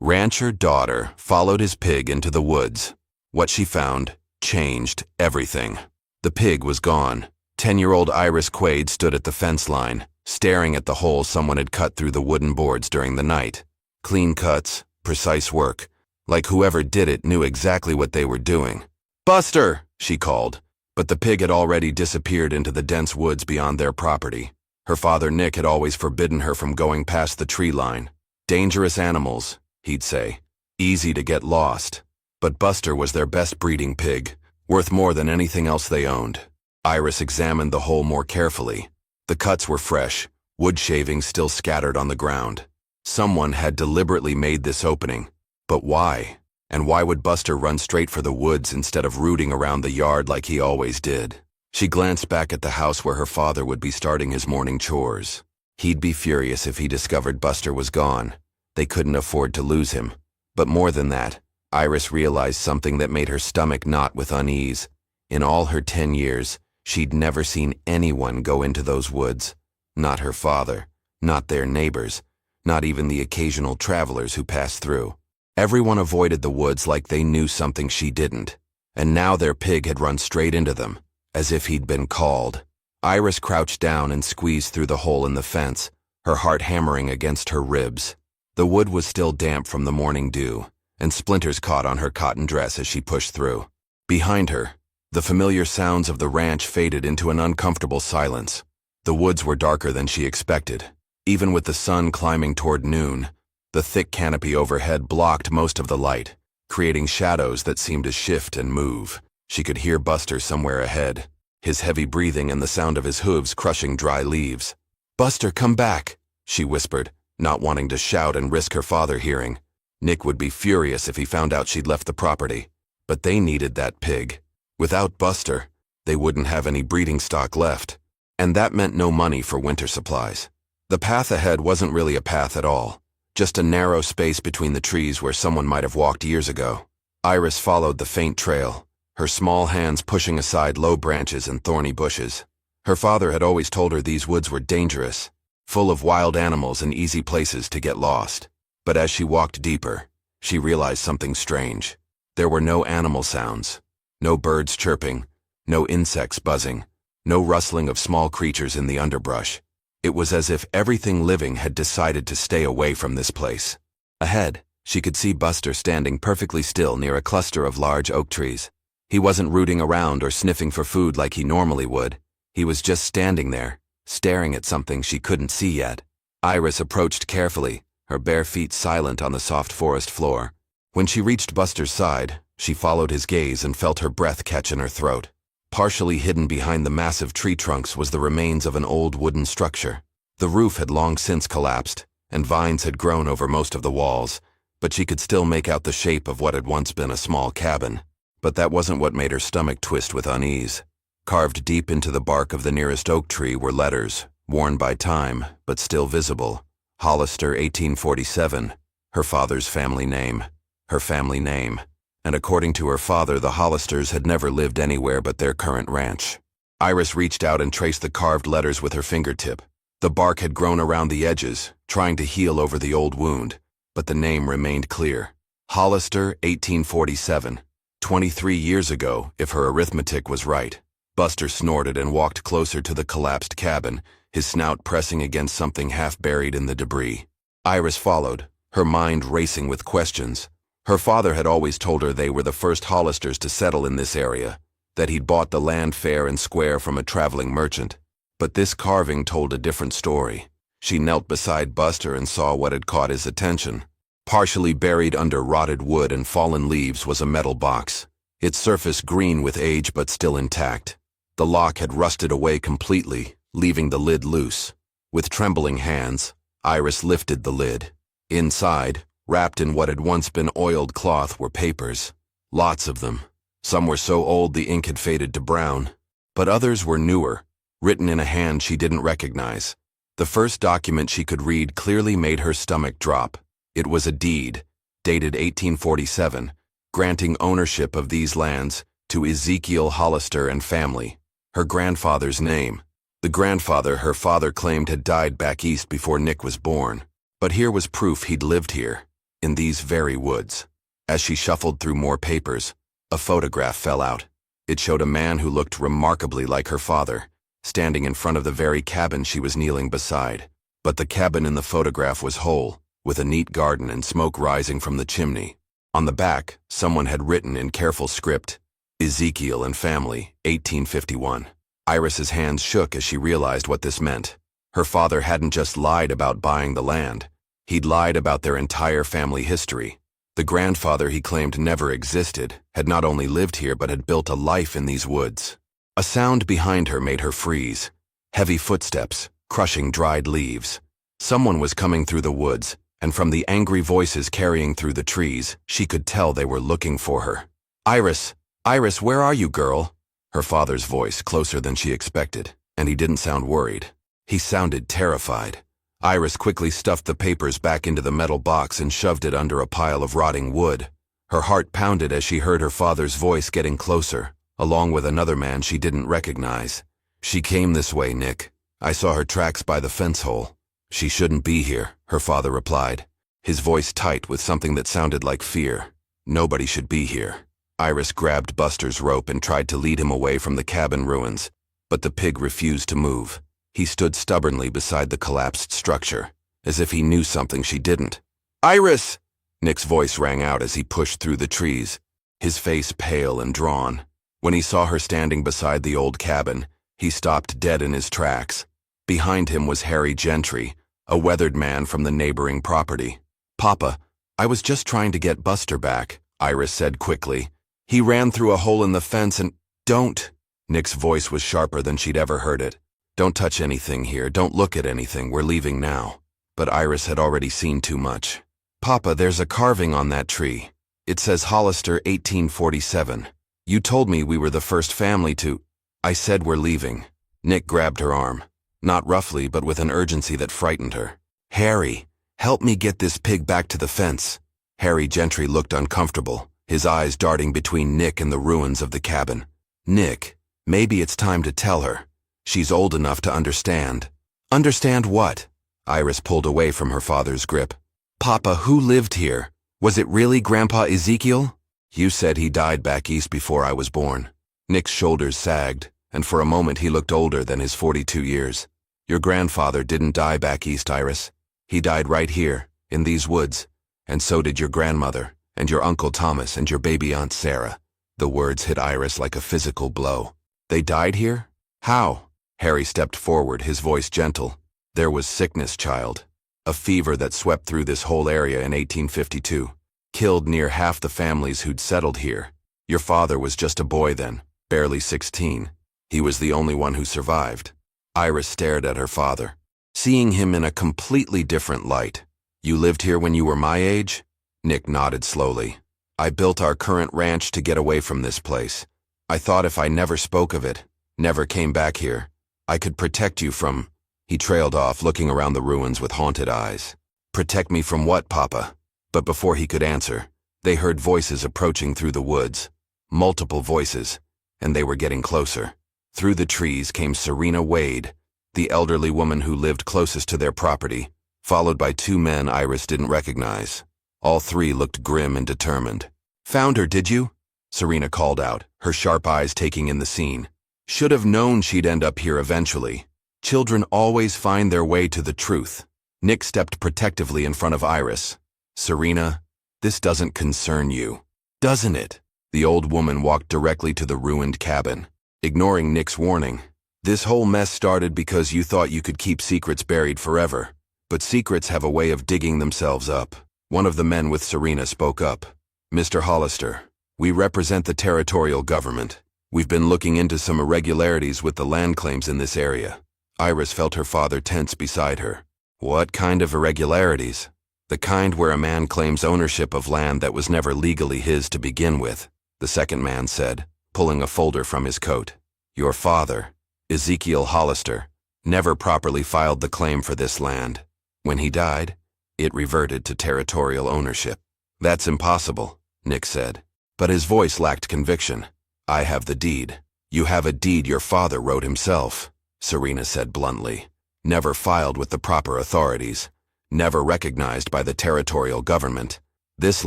Rancher daughter followed his pig into the woods. What she found changed everything. The pig was gone. 10-year-old Iris Quaid stood at the fence line, staring at the hole someone had cut through the wooden boards during the night. Clean cuts, precise work, like whoever did it knew exactly what they were doing. "Buster!" she called, but the pig had already disappeared into the dense woods beyond their property. Her father Nick had always forbidden her from going past the tree line. Dangerous animals, he'd say. Easy to get lost. But Buster was their best breeding pig, worth more than anything else they owned. Iris examined the hole more carefully. The cuts were fresh, wood shavings still scattered on the ground. Someone had deliberately made this opening. But why? And why would Buster run straight for the woods instead of rooting around the yard like he always did? She glanced back at the house where her father would be starting his morning chores. He'd be furious if he discovered Buster was gone. They couldn't afford to lose him. But more than that, Iris realized something that made her stomach knot with unease. In all her 10 years, she'd never seen anyone go into those woods. Not her father, not their neighbors, not even the occasional travelers who passed through. Everyone avoided the woods like they knew something she didn't. And now their pig had run straight into them, as if he'd been called. Iris crouched down and squeezed through the hole in the fence, her heart hammering against her ribs. The wood was still damp from the morning dew, and splinters caught on her cotton dress as she pushed through. Behind her, the familiar sounds of the ranch faded into an uncomfortable silence. The woods were darker than she expected. Even with the sun climbing toward noon, the thick canopy overhead blocked most of the light, creating shadows that seemed to shift and move. She could hear Buster somewhere ahead, his heavy breathing and the sound of his hooves crushing dry leaves. "Buster, come back," she whispered, not wanting to shout and risk her father hearing. Nick would be furious if he found out she'd left the property. But they needed that pig. Without Buster, they wouldn't have any breeding stock left. And that meant no money for winter supplies. The path ahead wasn't really a path at all. Just a narrow space between the trees where someone might have walked years ago. Iris followed the faint trail, her small hands pushing aside low branches and thorny bushes. Her father had always told her these woods were dangerous, full of wild animals and easy places to get lost. But as she walked deeper, she realized something strange. There were no animal sounds, no birds chirping, no insects buzzing, no rustling of small creatures in the underbrush. It was as if everything living had decided to stay away from this place. Ahead, she could see Buster standing perfectly still near a cluster of large oak trees. He wasn't rooting around or sniffing for food like he normally would. He was just standing there, staring at something she couldn't see yet. Iris approached carefully, her bare feet silent on the soft forest floor. When she reached Buster's side, she followed his gaze and felt her breath catch in her throat. Partially hidden behind the massive tree trunks was the remains of an old wooden structure. The roof had long since collapsed, and vines had grown over most of the walls, but she could still make out the shape of what had once been a small cabin. But that wasn't what made her stomach twist with unease. Carved deep into the bark of the nearest oak tree were letters, worn by time, but still visible. Hollister 1847, her father's family name. Her family name. And according to her father, the Hollisters had never lived anywhere but their current ranch. Iris reached out and traced the carved letters with her fingertip. The bark had grown around the edges, trying to heal over the old wound, but the name remained clear. Hollister 1847. 23 years ago, if her arithmetic was right. Buster snorted and walked closer to the collapsed cabin, his snout pressing against something half buried in the debris. Iris followed, her mind racing with questions. Her father had always told her they were the first Hollisters to settle in this area, that he'd bought the land fair and square from a traveling merchant. But this carving told a different story. She knelt beside Buster and saw what had caught his attention. Partially buried under rotted wood and fallen leaves was a metal box, its surface green with age but still intact. The lock had rusted away completely, leaving the lid loose. With trembling hands, Iris lifted the lid. Inside, wrapped in what had once been oiled cloth, were papers. Lots of them. Some were so old the ink had faded to brown, but others were newer, written in a hand she didn't recognize. The first document she could read clearly made her stomach drop. It was a deed, dated 1847, granting ownership of these lands to Ezekiel Hollister and family, her grandfather's name. The grandfather her father claimed had died back east before Nick was born. But here was proof he'd lived here. in these very woods. As she shuffled through more papers, a photograph fell out. It showed a man who looked remarkably like her father, standing in front of the very cabin she was kneeling beside. But the cabin in the photograph was whole, with a neat garden and smoke rising from the chimney. On the back, someone had written in careful script, "Ezekiel and family, 1851. Iris's hands shook as she realized what this meant. Her father hadn't just lied about buying the land. He'd lied about their entire family history. The grandfather he claimed never existed had not only lived here but had built a life in these woods. A sound behind her made her freeze. Heavy footsteps, crushing dried leaves. Someone was coming through the woods, and from the angry voices carrying through the trees, she could tell they were looking for her. "Iris! Iris, where are you, girl?" Her father's voice, closer than she expected, and he didn't sound worried. He sounded terrified. Iris quickly stuffed the papers back into the metal box and shoved it under a pile of rotting wood. Her heart pounded as she heard her father's voice getting closer, along with another man she didn't recognize. "She came this way, Nick. I saw her tracks by the fence hole." "She shouldn't be here," her father replied, his voice tight with something that sounded like fear. "Nobody should be here." Iris grabbed Buster's rope and tried to lead him away from the cabin ruins, but the pig refused to move. He stood stubbornly beside the collapsed structure, as if he knew something she didn't. "Iris!" Nick's voice rang out as he pushed through the trees, his face pale and drawn. When he saw her standing beside the old cabin, he stopped dead in his tracks. Behind him was Harry Gentry, a weathered man from the neighboring property. "Papa, I was just trying to get Buster back," Iris said quickly. "He ran through a hole in the fence and—" "Don't!" Nick's voice was sharper than she'd ever heard it. "Don't touch anything here, don't look at anything, we're leaving now." But Iris had already seen too much. "Papa, there's a carving on that tree. It says Hollister 1847. You told me we were the first family to—" "I said we're leaving." Nick grabbed her arm. Not roughly, but with an urgency that frightened her. "Harry, help me get this pig back to the fence." Harry Gentry looked uncomfortable, his eyes darting between Nick and the ruins of the cabin. "Nick, maybe it's time to tell her. She's old enough to understand." "Understand what?" Iris pulled away from her father's grip. "Papa, who lived here? Was it really Grandpa Ezekiel?" "You said he died back east before I was born." Nick's shoulders sagged, and for a moment he looked older than his 42 years. "Your grandfather didn't die back east, Iris. He died right here, in these woods. And so did your grandmother, and your Uncle Thomas, and your baby Aunt Sarah." The words hit Iris like a physical blow. "They died here? How?" Harry stepped forward, his voice gentle. "There was sickness, child. A fever that swept through this whole area in 1852. Killed near half the families who'd settled here. Your father was just a boy then, barely 16. He was the only one who survived." Iris stared at her father, seeing him in a completely different light. "You lived here when you were my age?" Nick nodded slowly. "I built our current ranch to get away from this place. I thought if I never spoke of it, never came back here, I could protect you from—" He trailed off, looking around the ruins with haunted eyes. "Protect me from what, Papa?" But before he could answer, they heard voices approaching through the woods. Multiple voices, and they were getting closer. Through the trees came Serena Wade, the elderly woman who lived closest to their property, followed by two men Iris didn't recognize. All three looked grim and determined. "Found her, did you?" Serena called out, her sharp eyes taking in the scene. "Should have known she'd end up here eventually. Children always find their way to the truth." Nick stepped protectively in front of Iris. "Serena, this doesn't concern you, doesn't it?" The old woman walked directly to the ruined cabin, ignoring Nick's warning. "This whole mess started because you thought you could keep secrets buried forever. But secrets have a way of digging themselves up." One of the men with Serena spoke up. "Mr. Hollister, we represent the territorial government. We've been looking into some irregularities with the land claims in this area." Iris felt her father tense beside her. "What kind of irregularities?" "The kind where a man claims ownership of land that was never legally his to begin with," the second man said, pulling a folder from his coat. "Your father, Ezekiel Hollister, never properly filed the claim for this land. When he died, it reverted to territorial ownership." "That's impossible," Nick said, but his voice lacked conviction. "I have the deed." "You have a deed your father wrote himself," Serena said bluntly. "Never filed with the proper authorities. Never recognized by the territorial government. This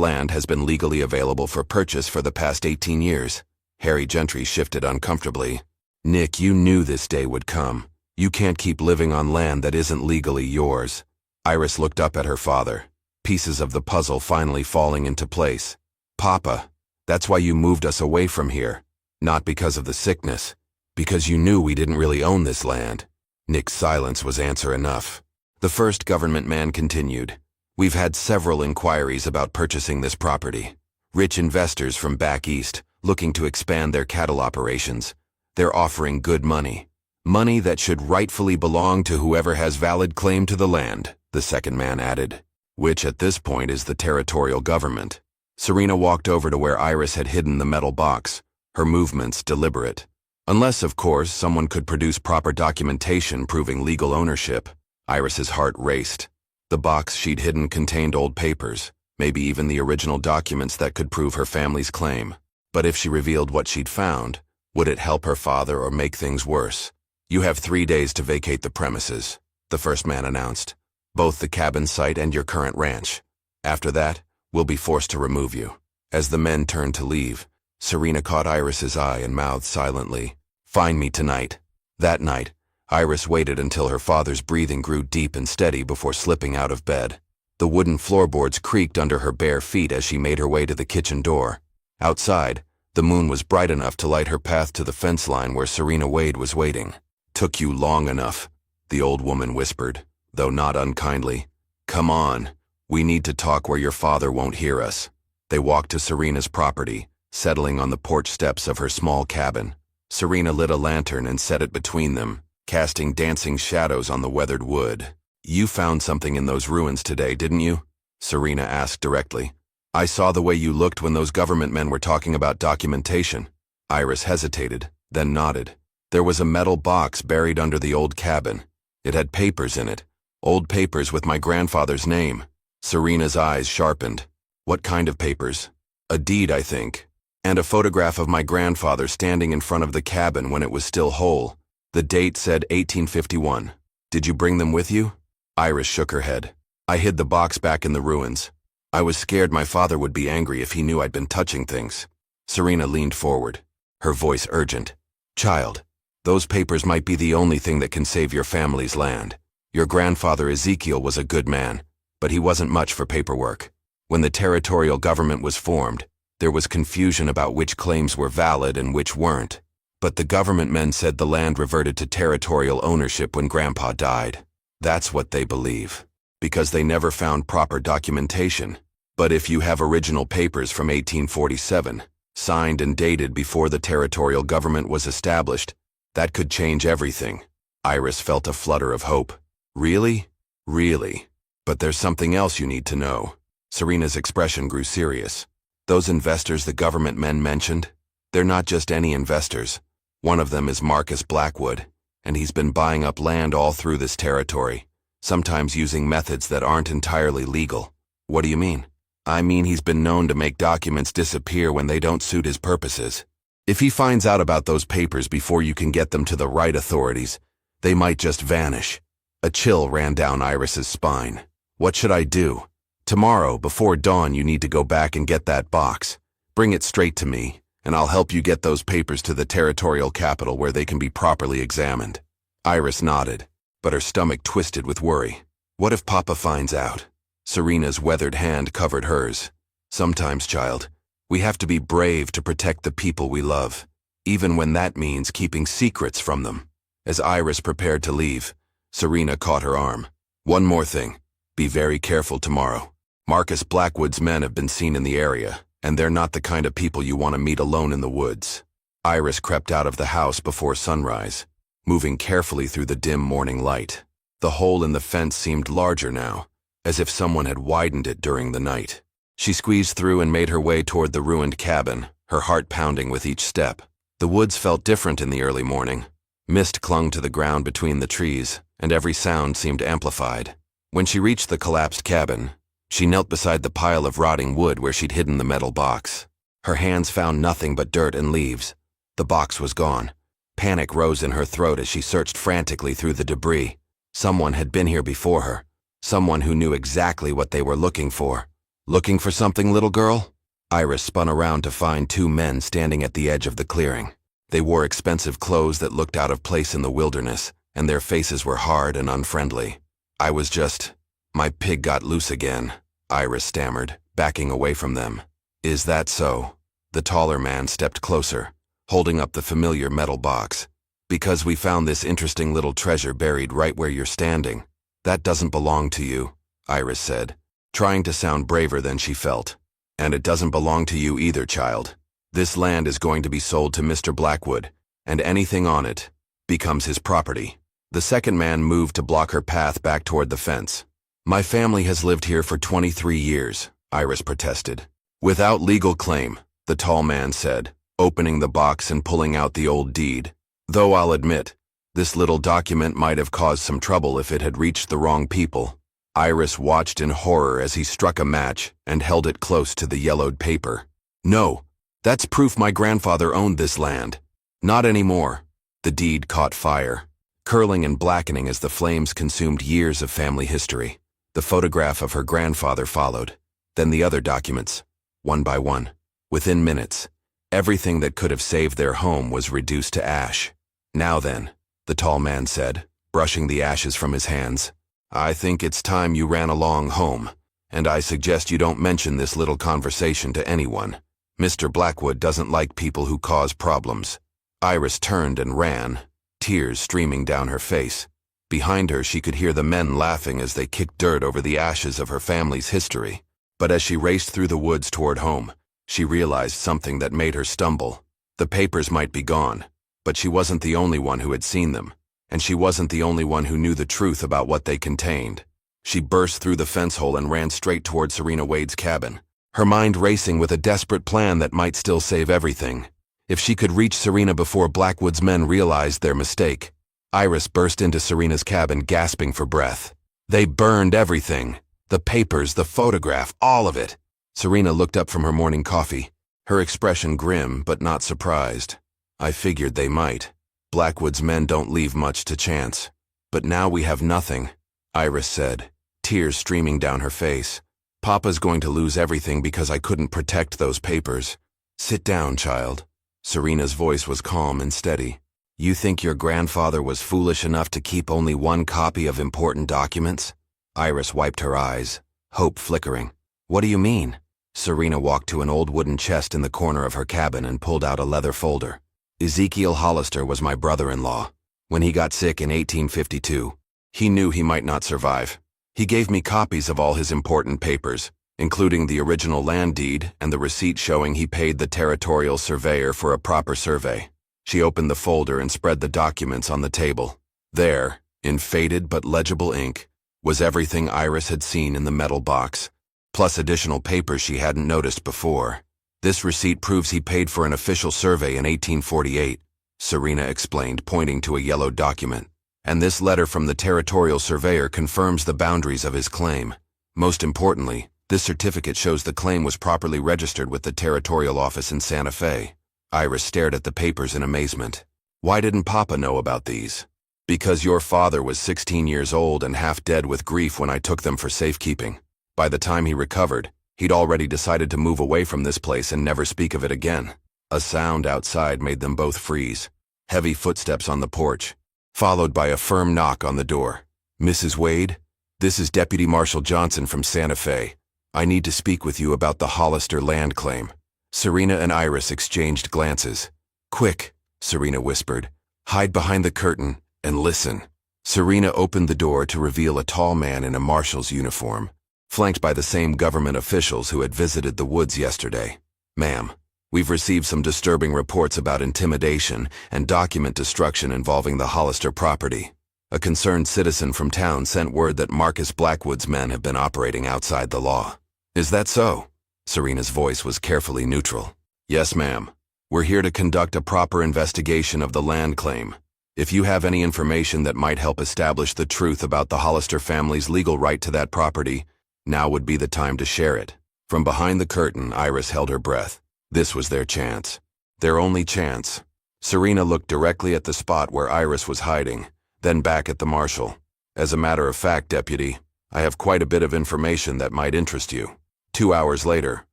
land has been legally available for purchase for the past 18 years. Harry Gentry shifted uncomfortably. Nick, you knew this day would come. You can't keep living on land that isn't legally yours. Iris looked up at her father, pieces of the puzzle finally falling into place. Papa, that's why you moved us away from here. Not because of the sickness, because you knew we didn't really own this land. Nick's silence was answer enough. The first government man continued. We've had several inquiries about purchasing this property. Rich investors from back east, looking to expand their cattle operations. They're offering good money. Money that should rightfully belong to whoever has valid claim to the land, the second man added, which at this point is the territorial government. Serena walked over to where Iris had hidden the metal box, her movements deliberate. Unless, of course, someone could produce proper documentation proving legal ownership. Iris's heart raced. The box she'd hidden contained old papers, maybe even the original documents that could prove her family's claim. But if she revealed what she'd found, would it help her father or make things worse? You have 3 days to vacate the premises, the first man announced. Both the cabin site and your current ranch. After that, we'll be forced to remove you. As the men turned to leave, Serena caught Iris's eye and mouthed silently, "Find me tonight." That night, Iris waited until her father's breathing grew deep and steady before slipping out of bed. The wooden floorboards creaked under her bare feet as she made her way to the kitchen door. Outside, the moon was bright enough to light her path to the fence line where Serena Wade was waiting. "Took you long enough," the old woman whispered, though not unkindly. "Come on, we need to talk where your father won't hear us." They walked to Serena's property, settling on the porch steps of her small cabin. Serena lit a lantern and set it between them, casting dancing shadows on the weathered wood. "You found something in those ruins today, didn't you?" Serena asked directly. "I saw the way you looked when those government men were talking about documentation." Iris hesitated, then nodded. There was a metal box buried under the old cabin. It had papers in it, old papers with my grandfather's name. Serena's eyes sharpened. "What kind of papers?" "A deed, I think. And a photograph of my grandfather standing in front of the cabin when it was still whole. The date said 1851. Did you bring them with you?" Iris shook her head. "I hid the box back in the ruins. I was scared my father would be angry if he knew I'd been touching things." Serena leaned forward, her voice urgent. "Child, those papers might be the only thing that can save your family's land. Your grandfather Ezekiel was a good man, but he wasn't much for paperwork. When the territorial government was formed, there was confusion about which claims were valid and which weren't. But the government men said the land reverted to territorial ownership when Grandpa died. That's what they believe, because they never found proper documentation. But if you have original papers from 1847, signed and dated before the territorial government was established, that could change everything." Iris felt a flutter of hope. "Really? Really? But there's something else you need to know." Serena's expression grew serious. "Those investors the government men mentioned, they're not just any investors. One of them is Marcus Blackwood, and he's been buying up land all through this territory, sometimes using methods that aren't entirely legal." "What do you mean?" "I mean he's been known to make documents disappear when they don't suit his purposes. If he finds out about those papers before you can get them to the right authorities, they might just vanish." A chill ran down Iris's spine. "What should I do?" "Tomorrow, before dawn, you need to go back and get that box. Bring it straight to me, and I'll help you get those papers to the territorial capital where they can be properly examined." Iris nodded, but her stomach twisted with worry. What if Papa finds out? Serena's weathered hand covered hers. "Sometimes, child, we have to be brave to protect the people we love, even when that means keeping secrets from them." As Iris prepared to leave, Serena caught her arm. "One more thing. Be very careful tomorrow. Marcus Blackwood's men have been seen in the area, and they're not the kind of people you want to meet alone in the woods." Iris crept out of the house before sunrise, moving carefully through the dim morning light. The hole in the fence seemed larger now, as if someone had widened it during the night. She squeezed through and made her way toward the ruined cabin, her heart pounding with each step. The woods felt different in the early morning. Mist clung to the ground between the trees, and every sound seemed amplified. When she reached the collapsed cabin, she knelt beside the pile of rotting wood where she'd hidden the metal box. Her hands found nothing but dirt and leaves. The box was gone. Panic rose in her throat as she searched frantically through the debris. Someone had been here before her. Someone who knew exactly what they were looking for. Looking for something, little girl? Iris spun around to find two men standing at the edge of the clearing. They wore expensive clothes that looked out of place in the wilderness, and their faces were hard and unfriendly. My pig got loose again, Iris stammered, backing away from them. Is that so? The taller man stepped closer, holding up the familiar metal box. Because we found this interesting little treasure buried right where you're standing. That doesn't belong to you, Iris said, trying to sound braver than she felt. And it doesn't belong to you either, child. This land is going to be sold to Mr. Blackwood, and anything on it becomes his property. The second man moved to block her path back toward the fence. My family has lived here for 23 years, Iris protested. Without legal claim, the tall man said, opening the box and pulling out the old deed. Though I'll admit, this little document might have caused some trouble if it had reached the wrong people. Iris watched in horror as he struck a match and held it close to the yellowed paper. No, that's proof my grandfather owned this land. Not anymore. The deed caught fire, curling and blackening as the flames consumed years of family history. The photograph of her grandfather followed, then the other documents, one by one. Within minutes, everything that could have saved their home was reduced to ash. Now then, the tall man said, brushing the ashes from his hands, I think it's time you ran along home, and I suggest you don't mention this little conversation to anyone. Mr. Blackwood doesn't like people who cause problems. Iris turned and ran, tears streaming down her face. Behind her, she could hear the men laughing as they kicked dirt over the ashes of her family's history. But as she raced through the woods toward home, she realized something that made her stumble. The papers might be gone, but she wasn't the only one who had seen them, and she wasn't the only one who knew the truth about what they contained. She burst through the fence hole and ran straight toward Serena Wade's cabin, her mind racing with a desperate plan that might still save everything. If she could reach Serena before Blackwood's men realized their mistake. Iris burst into Serena's cabin, gasping for breath. They burned everything. The papers, the photograph, all of it. Serena looked up from her morning coffee, her expression grim but not surprised. I figured they might. Blackwood's men don't leave much to chance. But now we have nothing, Iris said, tears streaming down her face. Papa's going to lose everything because I couldn't protect those papers. Sit down, child. Serena's voice was calm and steady. You think your grandfather was foolish enough to keep only one copy of important documents? Iris wiped her eyes, hope flickering. What do you mean? Serena walked to an old wooden chest in the corner of her cabin and pulled out a leather folder. Ezekiel Hollister was my brother-in-law. When he got sick in 1852, he knew he might not survive. He gave me copies of all his important papers, including the original land deed and the receipt showing he paid the territorial surveyor for a proper survey. She opened the folder and spread the documents on the table. There, in faded but legible ink, was everything Iris had seen in the metal box, plus additional papers she hadn't noticed before. This receipt proves he paid for an official survey in 1848, Serena explained, pointing to a yellow document. And this letter from the territorial surveyor confirms the boundaries of his claim. Most importantly, this certificate shows the claim was properly registered with the territorial office in Santa Fe. Iris stared at the papers in amazement. Why didn't Papa know about these? Because your father was 16 years old and half dead with grief when I took them for safekeeping. By the time he recovered, he'd already decided to move away from this place and never speak of it again. A sound outside made them both freeze. Heavy footsteps on the porch, followed by a firm knock on the door. Mrs. Wade, this is Deputy Marshal Johnson from Santa Fe. I need to speak with you about the Hollister land claim. Serena and Iris exchanged glances. Quick, Serena whispered. Hide behind the curtain and listen. Serena opened the door to reveal a tall man in a marshal's uniform, flanked by the same government officials who had visited the woods yesterday. Ma'am, we've received some disturbing reports about intimidation and document destruction involving the Hollister property. A concerned citizen from town sent word that Marcus Blackwood's men have been operating outside the law. Is that so? Serena's voice was carefully neutral. Yes, ma'am. We're here to conduct a proper investigation of the land claim. If you have any information that might help establish the truth about the Hollister family's legal right to that property, now would be the time to share it. From behind the curtain, Iris held her breath. This was their chance. Their only chance. Serena looked directly at the spot where Iris was hiding, then back at the marshal. As a matter of fact, Deputy, I have quite a bit of information that might interest you. 2 hours later,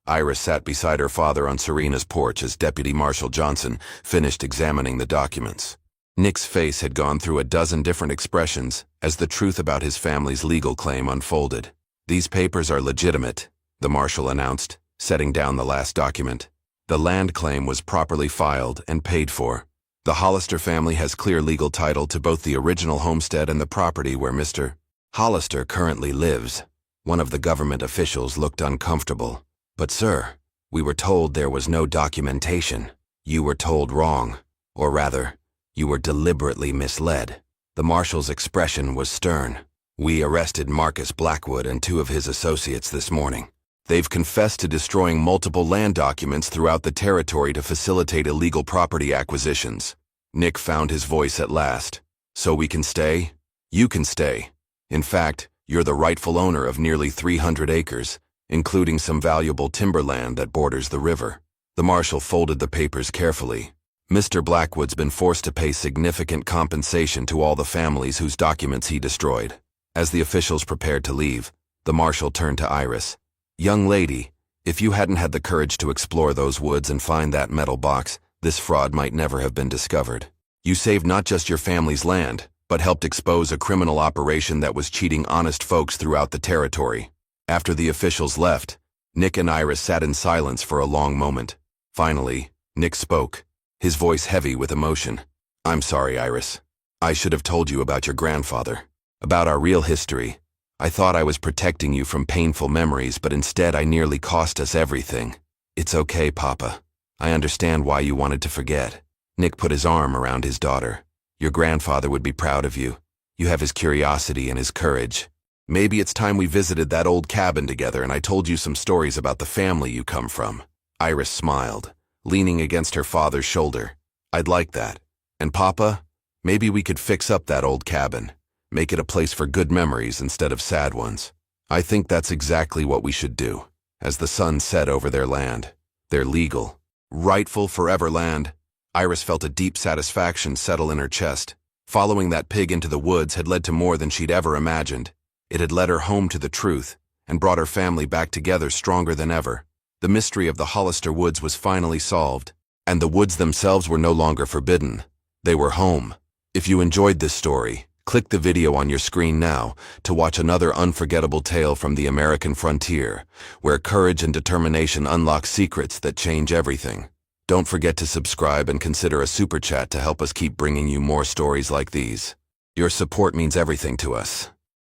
Iris sat beside her father on Serena's porch as Deputy Marshal Johnson finished examining the documents. Nick's face had gone through a dozen different expressions as the truth about his family's legal claim unfolded. "These papers are legitimate," the marshal announced, setting down the last document. "The land claim was properly filed and paid for. The Hollister family has clear legal title to both the original homestead and the property where Mr. Hollister currently lives." One of the government officials looked uncomfortable. "But sir, we were told there was no documentation." "You were told wrong, or rather, you were deliberately misled." The marshal's expression was stern. "We arrested Marcus Blackwood and 2 of his associates this morning. They've confessed to destroying multiple land documents throughout the territory to facilitate illegal property acquisitions." Nick found his voice at last. "So we can stay? You can stay. In fact, you're the rightful owner of nearly 300 acres, including some valuable timberland that borders the river." The marshal folded the papers carefully. "Mr. Blackwood's been forced to pay significant compensation to all the families whose documents he destroyed." As the officials prepared to leave, the marshal turned to Iris. "Young lady, if you hadn't had the courage to explore those woods and find that metal box, this fraud might never have been discovered. You saved not just your family's land, but helped expose a criminal operation that was cheating honest folks throughout the territory." After the officials left, Nick and Iris sat in silence for a long moment. Finally, Nick spoke, his voice heavy with emotion. "I'm sorry, Iris. I should have told you about your grandfather, about our real history. I thought I was protecting you from painful memories, but instead I nearly cost us everything." "It's okay, Papa. I understand why you wanted to forget." Nick put his arm around his daughter. "Your grandfather would be proud of you. You have his curiosity and his courage. Maybe it's time we visited that old cabin together and I told you some stories about the family you come from." Iris smiled, leaning against her father's shoulder. "I'd like that. And Papa, maybe we could fix up that old cabin. Make it a place for good memories instead of sad ones." "I think that's exactly what we should do." As the sun set over their land, their legal, rightful forever land, Iris felt a deep satisfaction settle in her chest. Following that pig into the woods had led to more than she'd ever imagined. It had led her home to the truth and brought her family back together stronger than ever. The mystery of the Hollister woods was finally solved, and the woods themselves were no longer forbidden. They were home. If you enjoyed this story, click the video on your screen now to watch another unforgettable tale from the American frontier, where courage and determination unlock secrets that change everything. Don't forget to subscribe and consider a super chat to help us keep bringing you more stories like these. Your support means everything to us.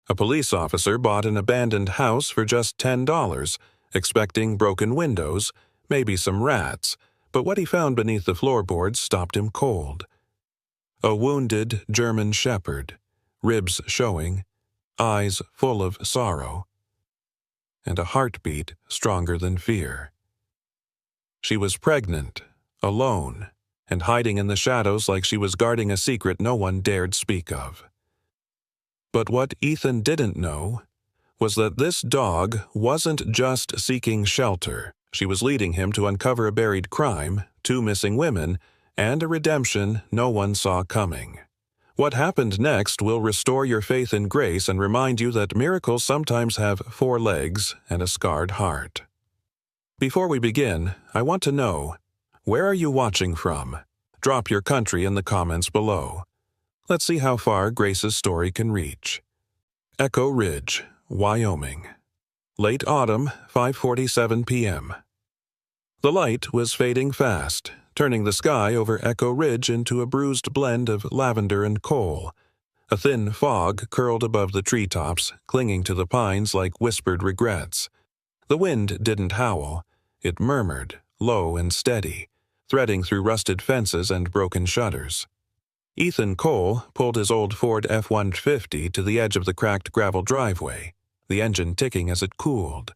A police officer bought an abandoned house for just $10, expecting broken windows, maybe some rats, but what he found beneath the floorboards stopped him cold. A wounded German shepherd, ribs showing, eyes full of sorrow, and a heartbeat stronger than fear. She was pregnant, alone, and hiding in the shadows like she was guarding a secret no one dared speak of. But what Ethan didn't know was that this dog wasn't just seeking shelter. She was leading him to uncover a buried crime, 2 missing women, and a redemption no one saw coming. What happened next will restore your faith in grace and remind you that miracles sometimes have 4 legs and a scarred heart. Before we begin, I want to know, where are you watching from? Drop your country in the comments below. Let's see how far Grace's story can reach. Echo Ridge, Wyoming. Late autumn, 5:47 p.m. The light was fading fast, turning the sky over Echo Ridge into a bruised blend of lavender and coal. A thin fog curled above the treetops, clinging to the pines like whispered regrets. The wind didn't howl. It murmured, low and steady, threading through rusted fences and broken shutters. Ethan Cole pulled his old Ford F-150 to the edge of the cracked gravel driveway, the engine ticking as it cooled.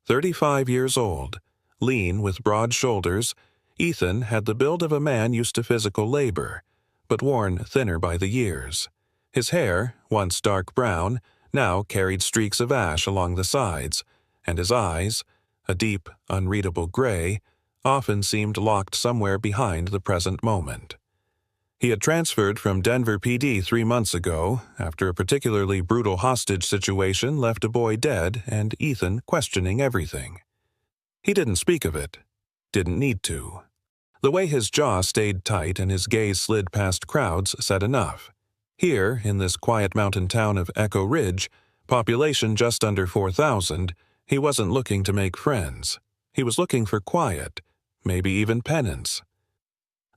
35 years old, lean with broad shoulders, Ethan had the build of a man used to physical labor, but worn thinner by the years. His hair, once dark brown, now carried streaks of ash along the sides, and his eyes, a deep, unreadable gray, often seemed locked somewhere behind the present moment. He had transferred from Denver PD 3 months ago after a particularly brutal hostage situation left a boy dead and Ethan questioning everything. He didn't speak of it. Didn't need to. The way his jaw stayed tight and his gaze slid past crowds said enough. Here, in this quiet mountain town of Echo Ridge, population just under 4,000, he wasn't looking to make friends. He was looking for quiet, maybe even penance.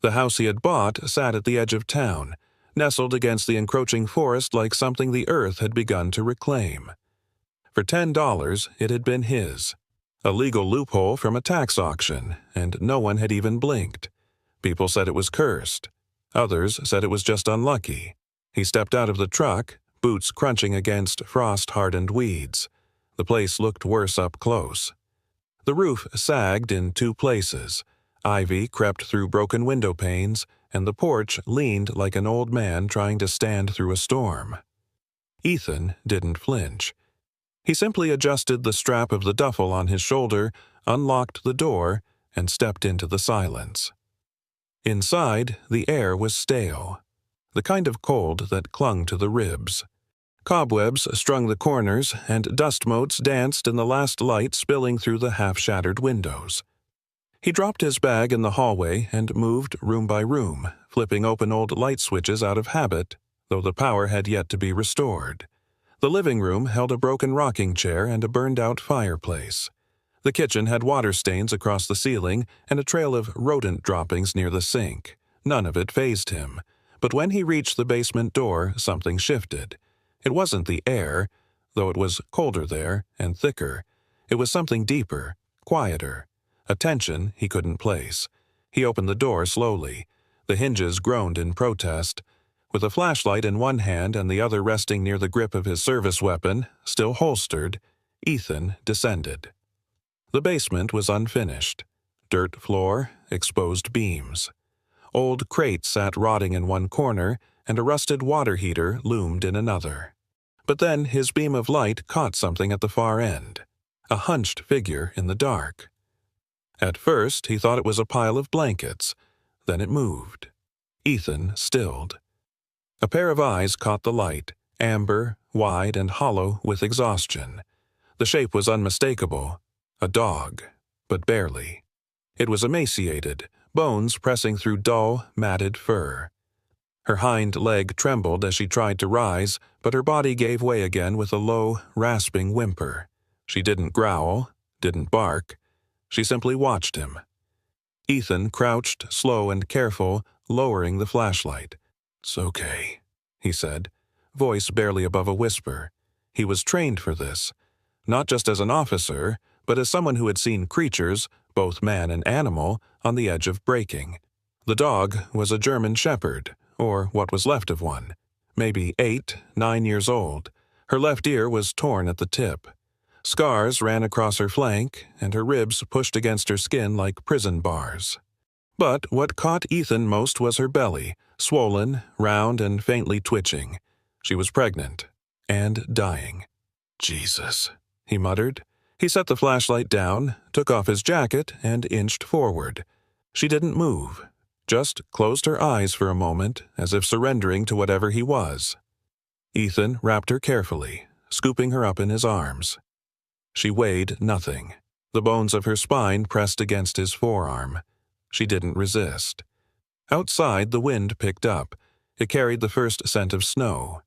The house he had bought sat at the edge of town, nestled against the encroaching forest like something the earth had begun to reclaim. For $10, it had been his. A legal loophole from a tax auction, and no one had even blinked. People said it was cursed. Others said it was just unlucky. He stepped out of the truck, boots crunching against frost-hardened weeds. The place looked worse up close. The roof sagged in 2 places. Ivy crept through broken window panes, and the porch leaned like an old man trying to stand through a storm. Ethan didn't flinch. He simply adjusted the strap of the duffel on his shoulder, unlocked the door, and stepped into the silence. Inside, the air was stale, the kind of cold that clung to the ribs. Cobwebs strung the corners, and dust motes danced in the last light spilling through the half-shattered windows. He dropped his bag in the hallway and moved room by room, flipping open old light switches out of habit, though the power had yet to be restored. The living room held a broken rocking chair and a burned-out fireplace. The kitchen had water stains across the ceiling and a trail of rodent droppings near the sink. None of it fazed him. But when he reached the basement door, something shifted. It wasn't the air, though it was colder there and thicker. It was something deeper, quieter, a tension he couldn't place. He opened the door slowly. The hinges groaned in protest. With a flashlight in one hand and the other resting near the grip of his service weapon, still holstered, Ethan descended. The basement was unfinished. Dirt floor, exposed beams. Old crates sat rotting in one corner, and a rusted water heater loomed in another. But then his beam of light caught something at the far end, a hunched figure in the dark. At first, he thought it was a pile of blankets. Then it moved. Ethan stilled. A pair of eyes caught the light, amber, wide, and hollow with exhaustion. The shape was unmistakable. A dog, but barely. It was emaciated, bones pressing through dull, matted fur. Her hind leg trembled as she tried to rise, but her body gave way again with a low, rasping whimper. She didn't growl, didn't bark. She simply watched him. Ethan crouched, slow and careful, lowering the flashlight. "It's okay," he said, voice barely above a whisper. He was trained for this, not just as an officer, but as someone who had seen creatures, both man and animal, on the edge of breaking. The dog was a German shepherd, or what was left of one, maybe 8, 9 years old. Her left ear was torn at the tip. Scars ran across her flank, and her ribs pushed against her skin like prison bars. But what caught Ethan most was her belly, swollen, round, and faintly twitching. She was pregnant, and dying. "Jesus," he muttered. He set the flashlight down, took off his jacket, and inched forward. She didn't move, just closed her eyes for a moment, as if surrendering to whatever he was. Ethan wrapped her carefully, scooping her up in his arms. She weighed nothing. The bones of her spine pressed against his forearm. She didn't resist. Outside, the wind picked up. It carried the first scent of snow.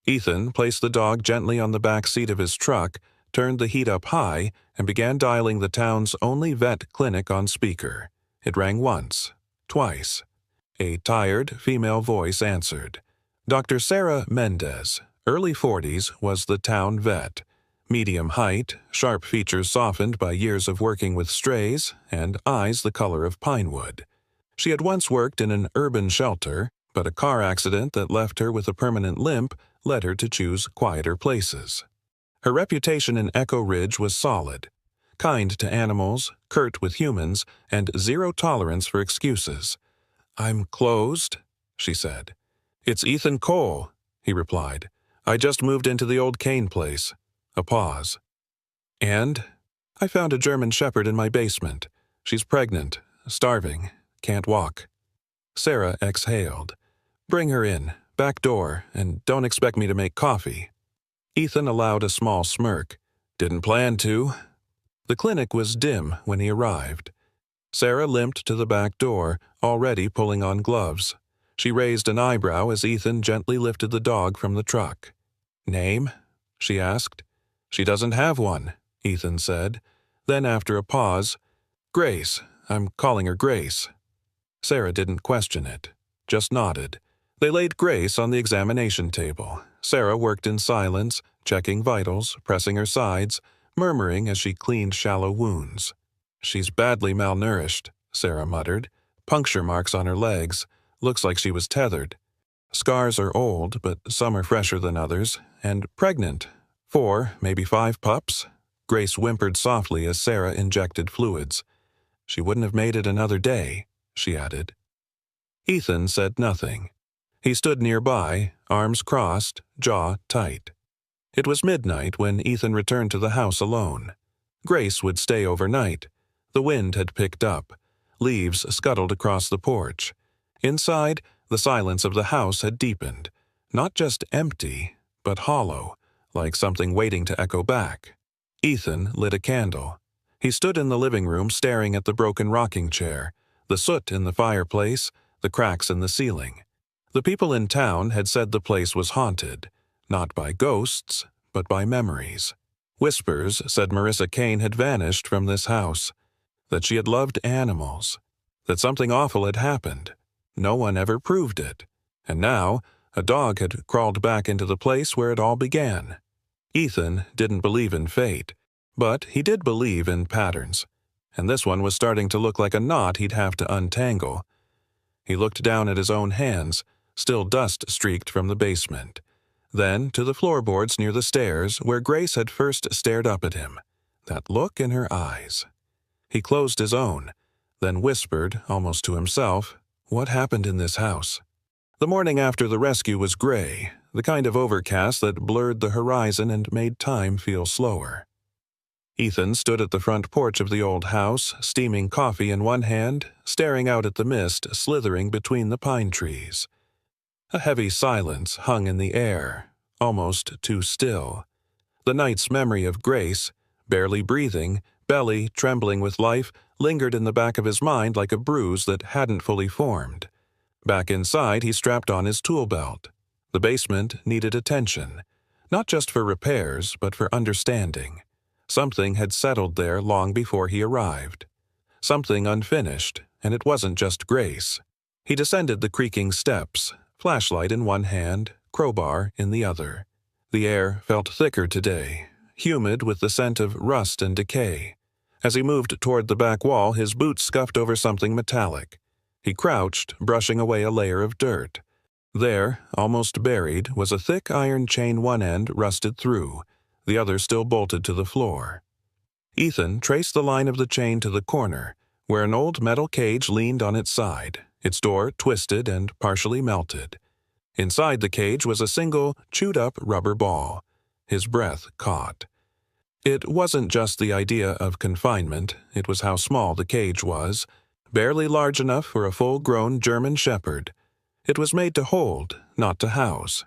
Ethan placed the dog gently on the back seat of his truck, turned the heat up high, and began dialing the town's only vet clinic on speaker. It rang once, twice. A tired, female voice answered. Dr. Sarah Mendez, early 40s, was the town vet. Medium height, sharp features softened by years of working with strays, and eyes the color of pine wood. She had once worked in an urban shelter, but a car accident that left her with a permanent limp led her to choose quieter places. Her reputation in Echo Ridge was solid. Kind to animals, curt with humans, and zero tolerance for excuses. "I'm closed," she said. "It's Ethan Cole," he replied. "I just moved into the old Kane place." A pause. "And? I found a German shepherd in my basement. She's pregnant, starving, can't walk." Sarah exhaled. "Bring her in, back door, and don't expect me to make coffee." Ethan allowed a small smirk. "Didn't plan to." The clinic was dim when he arrived. Sarah limped to the back door, already pulling on gloves. She raised an eyebrow as Ethan gently lifted the dog from the truck. "Name?" she asked. "She doesn't have one," Ethan said. Then, after a pause, "Grace. I'm calling her Grace." Sarah didn't question it, just nodded. They laid Grace on the examination table. Sarah worked in silence, checking vitals, pressing her sides, murmuring as she cleaned shallow wounds. "She's badly malnourished," Sarah muttered. "Puncture marks on her legs. Looks like she was tethered. Scars are old, but some are fresher than others. And pregnant. 4, maybe 5 pups." Grace whimpered softly as Sarah injected fluids. "She wouldn't have made it another day," she added. Ethan said nothing. He stood nearby, arms crossed, jaw tight. It was midnight when Ethan returned to the house alone. Grace would stay overnight. The wind had picked up. Leaves scuttled across the porch. Inside, the silence of the house had deepened. Not just empty, but hollow, like something waiting to echo back. Ethan lit a candle. He stood in the living room staring at the broken rocking chair, the soot in the fireplace, the cracks in the ceiling. The people in town had said the place was haunted, not by ghosts, but by memories. Whispers said Marissa Kane had vanished from this house, that she had loved animals, that something awful had happened. No one ever proved it. And now, a dog had crawled back into the place where it all began. Ethan didn't believe in fate, but he did believe in patterns, and this one was starting to look like a knot he'd have to untangle. He looked down at his own hands, still dust-streaked from the basement, then to the floorboards near the stairs where Grace had first stared up at him, that look in her eyes. He closed his own, then whispered, almost to himself, "What happened in this house?" The morning after the rescue was gray, the kind of overcast that blurred the horizon and made time feel slower. Ethan stood at the front porch of the old house, steaming coffee in one hand, staring out at the mist slithering between the pine trees. A heavy silence hung in the air, almost too still. The night's memory of Grace, barely breathing, belly trembling with life, lingered in the back of his mind like a bruise that hadn't fully formed. Back inside, he strapped on his tool belt. The basement needed attention, not just for repairs, but for understanding. Something had settled there long before he arrived. Something unfinished, and it wasn't just Grace. He descended the creaking steps, flashlight in one hand, crowbar in the other. The air felt thicker today, humid with the scent of rust and decay. As he moved toward the back wall, his boots scuffed over something metallic. He crouched, brushing away a layer of dirt. There, almost buried, was a thick iron chain, one end rusted through, the other still bolted to the floor. Ethan traced the line of the chain to the corner, where an old metal cage leaned on its side, its door twisted and partially melted. Inside the cage was a single, chewed-up rubber ball. His breath caught. It wasn't just the idea of confinement, it was how small the cage was, barely large enough for a full-grown German shepherd. It was made to hold, not to house.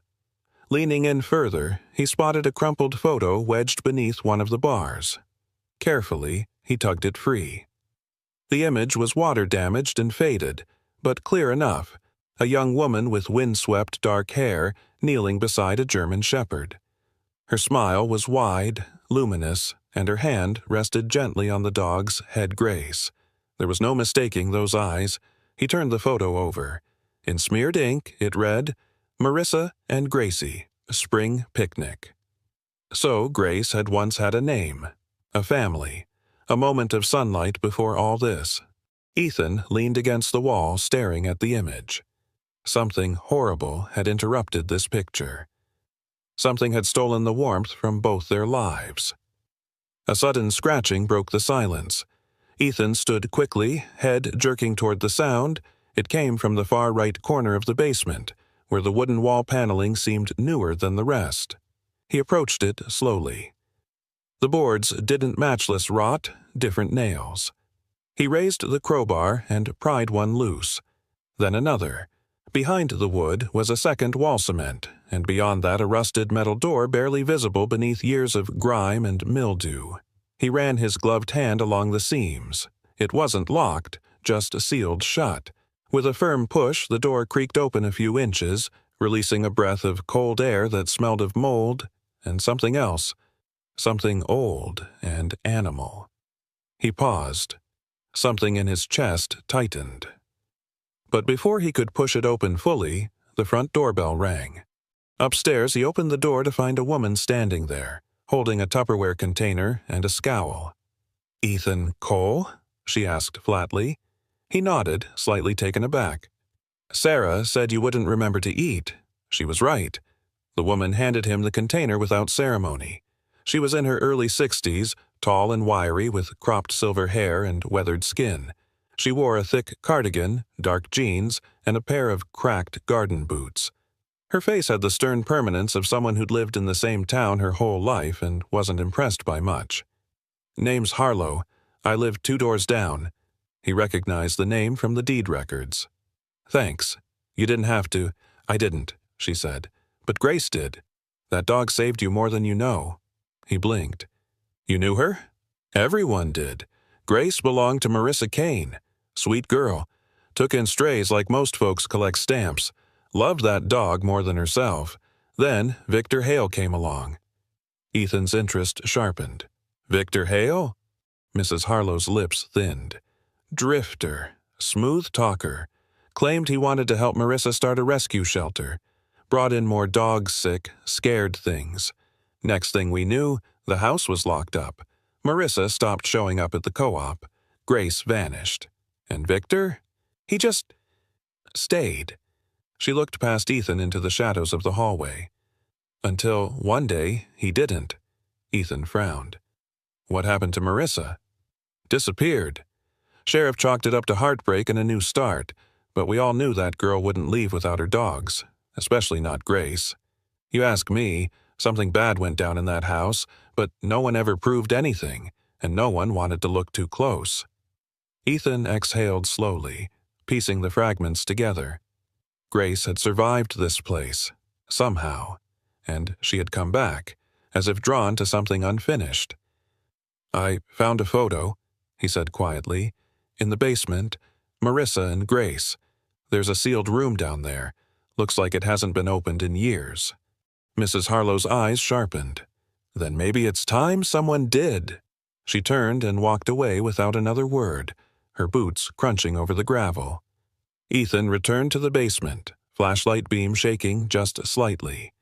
Leaning in further, he spotted a crumpled photo wedged beneath one of the bars. Carefully, he tugged it free. The image was water-damaged and faded, but clear enough. A young woman with windswept dark hair kneeling beside a German shepherd. Her smile was wide, luminous, and her hand rested gently on the dog's head grace. There was no mistaking those eyes. He turned the photo over. In smeared ink, it read, "Marissa and Gracie, Spring Picnic." So Grace had once had a name, a family, a moment of sunlight before all this. Ethan leaned against the wall, staring at the image. Something horrible had interrupted this picture. Something had stolen the warmth from both their lives. A sudden scratching broke the silence. Ethan stood quickly, head jerking toward the sound. It came from the far right corner of the basement, where the wooden wall paneling seemed newer than the rest. He approached it slowly. The boards didn't matchless rot, different nails. He raised the crowbar and pried one loose, then another. Behind the wood was a second wall cement, and beyond that a rusted metal door barely visible beneath years of grime and mildew. He ran his gloved hand along the seams. It wasn't locked, just sealed shut. With a firm push, the door creaked open a few inches, releasing a breath of cold air that smelled of mold and something else, something old and animal. He paused. Something in his chest tightened. But before he could push it open fully, the front doorbell rang. Upstairs, he opened the door to find a woman standing there, holding a Tupperware container and a scowl. "Ethan Cole?" she asked flatly. He nodded, slightly taken aback. "Sarah said you wouldn't remember to eat." She was right. The woman handed him the container without ceremony. She was in her early 60s, tall and wiry with cropped silver hair and weathered skin. She wore a thick cardigan, dark jeans, and a pair of cracked garden boots. Her face had the stern permanence of someone who'd lived in the same town her whole life and wasn't impressed by much. "Name's Harlow. I live 2 doors down." He recognized the name from the deed records. "Thanks. You didn't have to." "I didn't," she said. "But Grace did. That dog saved you more than you know." He blinked. "You knew her?" "Everyone did. Grace belonged to Marissa Kane. Sweet girl. Took in strays like most folks collect stamps. Loved that dog more than herself. Then Victor Hale came along." Ethan's interest sharpened. "Victor Hale?" Mrs. Harlow's lips thinned. "Drifter. Smooth talker. Claimed he wanted to help Marissa start a rescue shelter. Brought in more dog-sick, scared things. Next thing we knew, the house was locked up. Marissa stopped showing up at the co-op. Grace vanished. And Victor? He just stayed." She looked past Ethan into the shadows of the hallway. "Until one day, he didn't." Ethan frowned. "What happened to Marissa?" "Disappeared. Sheriff chalked it up to heartbreak and a new start, but we all knew that girl wouldn't leave without her dogs, especially not Grace. You ask me, something bad went down in that house, but no one ever proved anything, and no one wanted to look too close." Ethan exhaled slowly, piecing the fragments together. Grace had survived this place, somehow, and she had come back, as if drawn to something unfinished. "I found a photo," he said quietly. "In the basement, Marissa and Grace. There's a sealed room down there. Looks like it hasn't been opened in years." Mrs. Harlow's eyes sharpened. "Then maybe it's time someone did." She turned and walked away without another word, her boots crunching over the gravel. Ethan returned to the basement, flashlight beam shaking just slightly.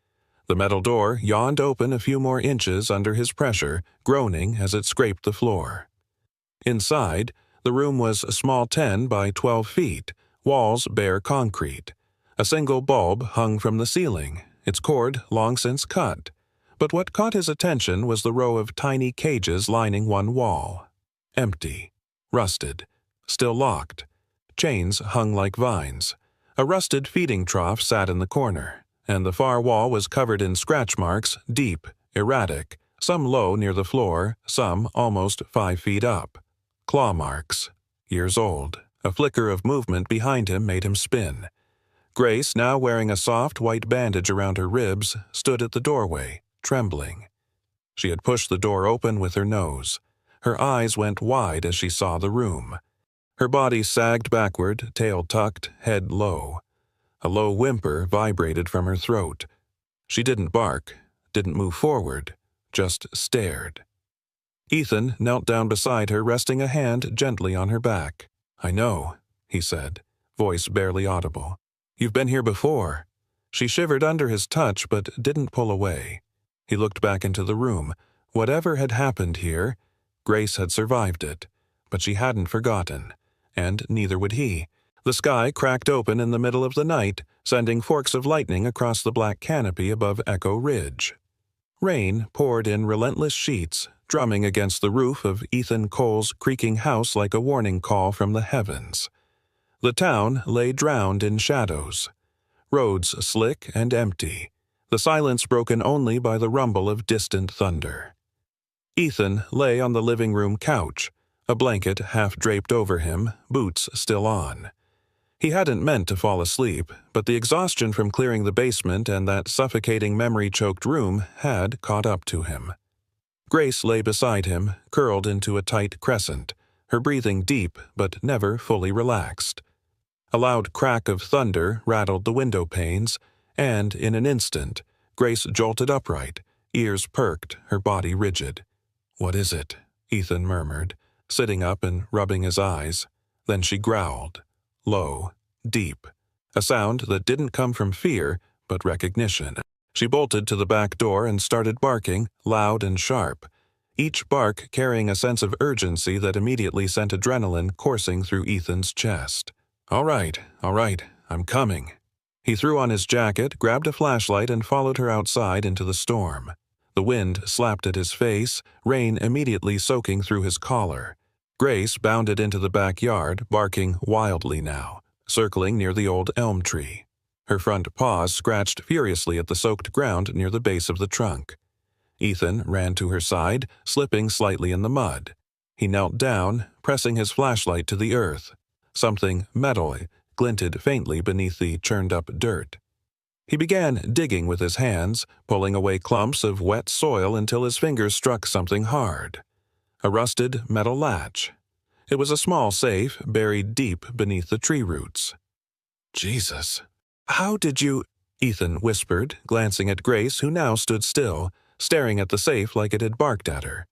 The metal door yawned open a few more inches under his pressure, groaning as it scraped the floor. Inside, the room was a small 10 by 12 feet, walls bare concrete. A single bulb hung from the ceiling, its cord long since cut. But what caught his attention was the row of tiny cages lining one wall. Empty, rusted, still locked. Chains hung like vines. A rusted feeding trough sat in the corner, and the far wall was covered in scratch marks, deep, erratic, some low near the floor, some almost 5 feet up. Claw marks. Years old. A flicker of movement behind him made him spin. Grace, now wearing a soft white bandage around her ribs, stood at the doorway, trembling. She had pushed the door open with her nose. Her eyes went wide as she saw the room. Her body sagged backward, tail tucked, head low. A low whimper vibrated from her throat. She didn't bark, didn't move forward, just stared. Ethan knelt down beside her, resting a hand gently on her back. "I know," he said, voice barely audible. "You've been here before." She shivered under his touch but didn't pull away. He looked back into the room. Whatever had happened here, Grace had survived it, but she hadn't forgotten, and neither would he. The sky cracked open in the middle of the night, sending forks of lightning across the black canopy above Echo Ridge. Rain poured in relentless sheets, drumming against the roof of Ethan Cole's creaking house like a warning call from the heavens. The town lay drowned in shadows. Roads slick and empty, the silence broken only by the rumble of distant thunder. Ethan lay on the living room couch, a blanket half draped over him, boots still on. He hadn't meant to fall asleep, but the exhaustion from clearing the basement and that suffocating memory-choked room had caught up to him. Grace lay beside him, curled into a tight crescent, her breathing deep but never fully relaxed. A loud crack of thunder rattled the window panes, and in an instant, Grace jolted upright, ears perked, her body rigid. "What is it?" Ethan murmured, sitting up and rubbing his eyes. Then she growled, low, deep, a sound that didn't come from fear, but recognition. She bolted to the back door and started barking, loud and sharp, each bark carrying a sense of urgency that immediately sent adrenaline coursing through Ethan's chest. All right, I'm coming." He threw on his jacket, grabbed a flashlight, and followed her outside into the storm. The wind slapped at his face, rain immediately soaking through his collar. Grace bounded into the backyard, barking wildly now, circling near the old elm tree. Her front paws scratched furiously at the soaked ground near the base of the trunk. Ethan ran to her side, slipping slightly in the mud. He knelt down, pressing his flashlight to the earth. Something metal-y glinted faintly beneath the churned-up dirt. He began digging with his hands, pulling away clumps of wet soil until his fingers struck something hard. A rusted metal latch. It was a small safe buried deep beneath the tree roots. "Jesus. How did you—" Ethan whispered, glancing at Grace, who now stood still, staring at the safe like it had barked at her.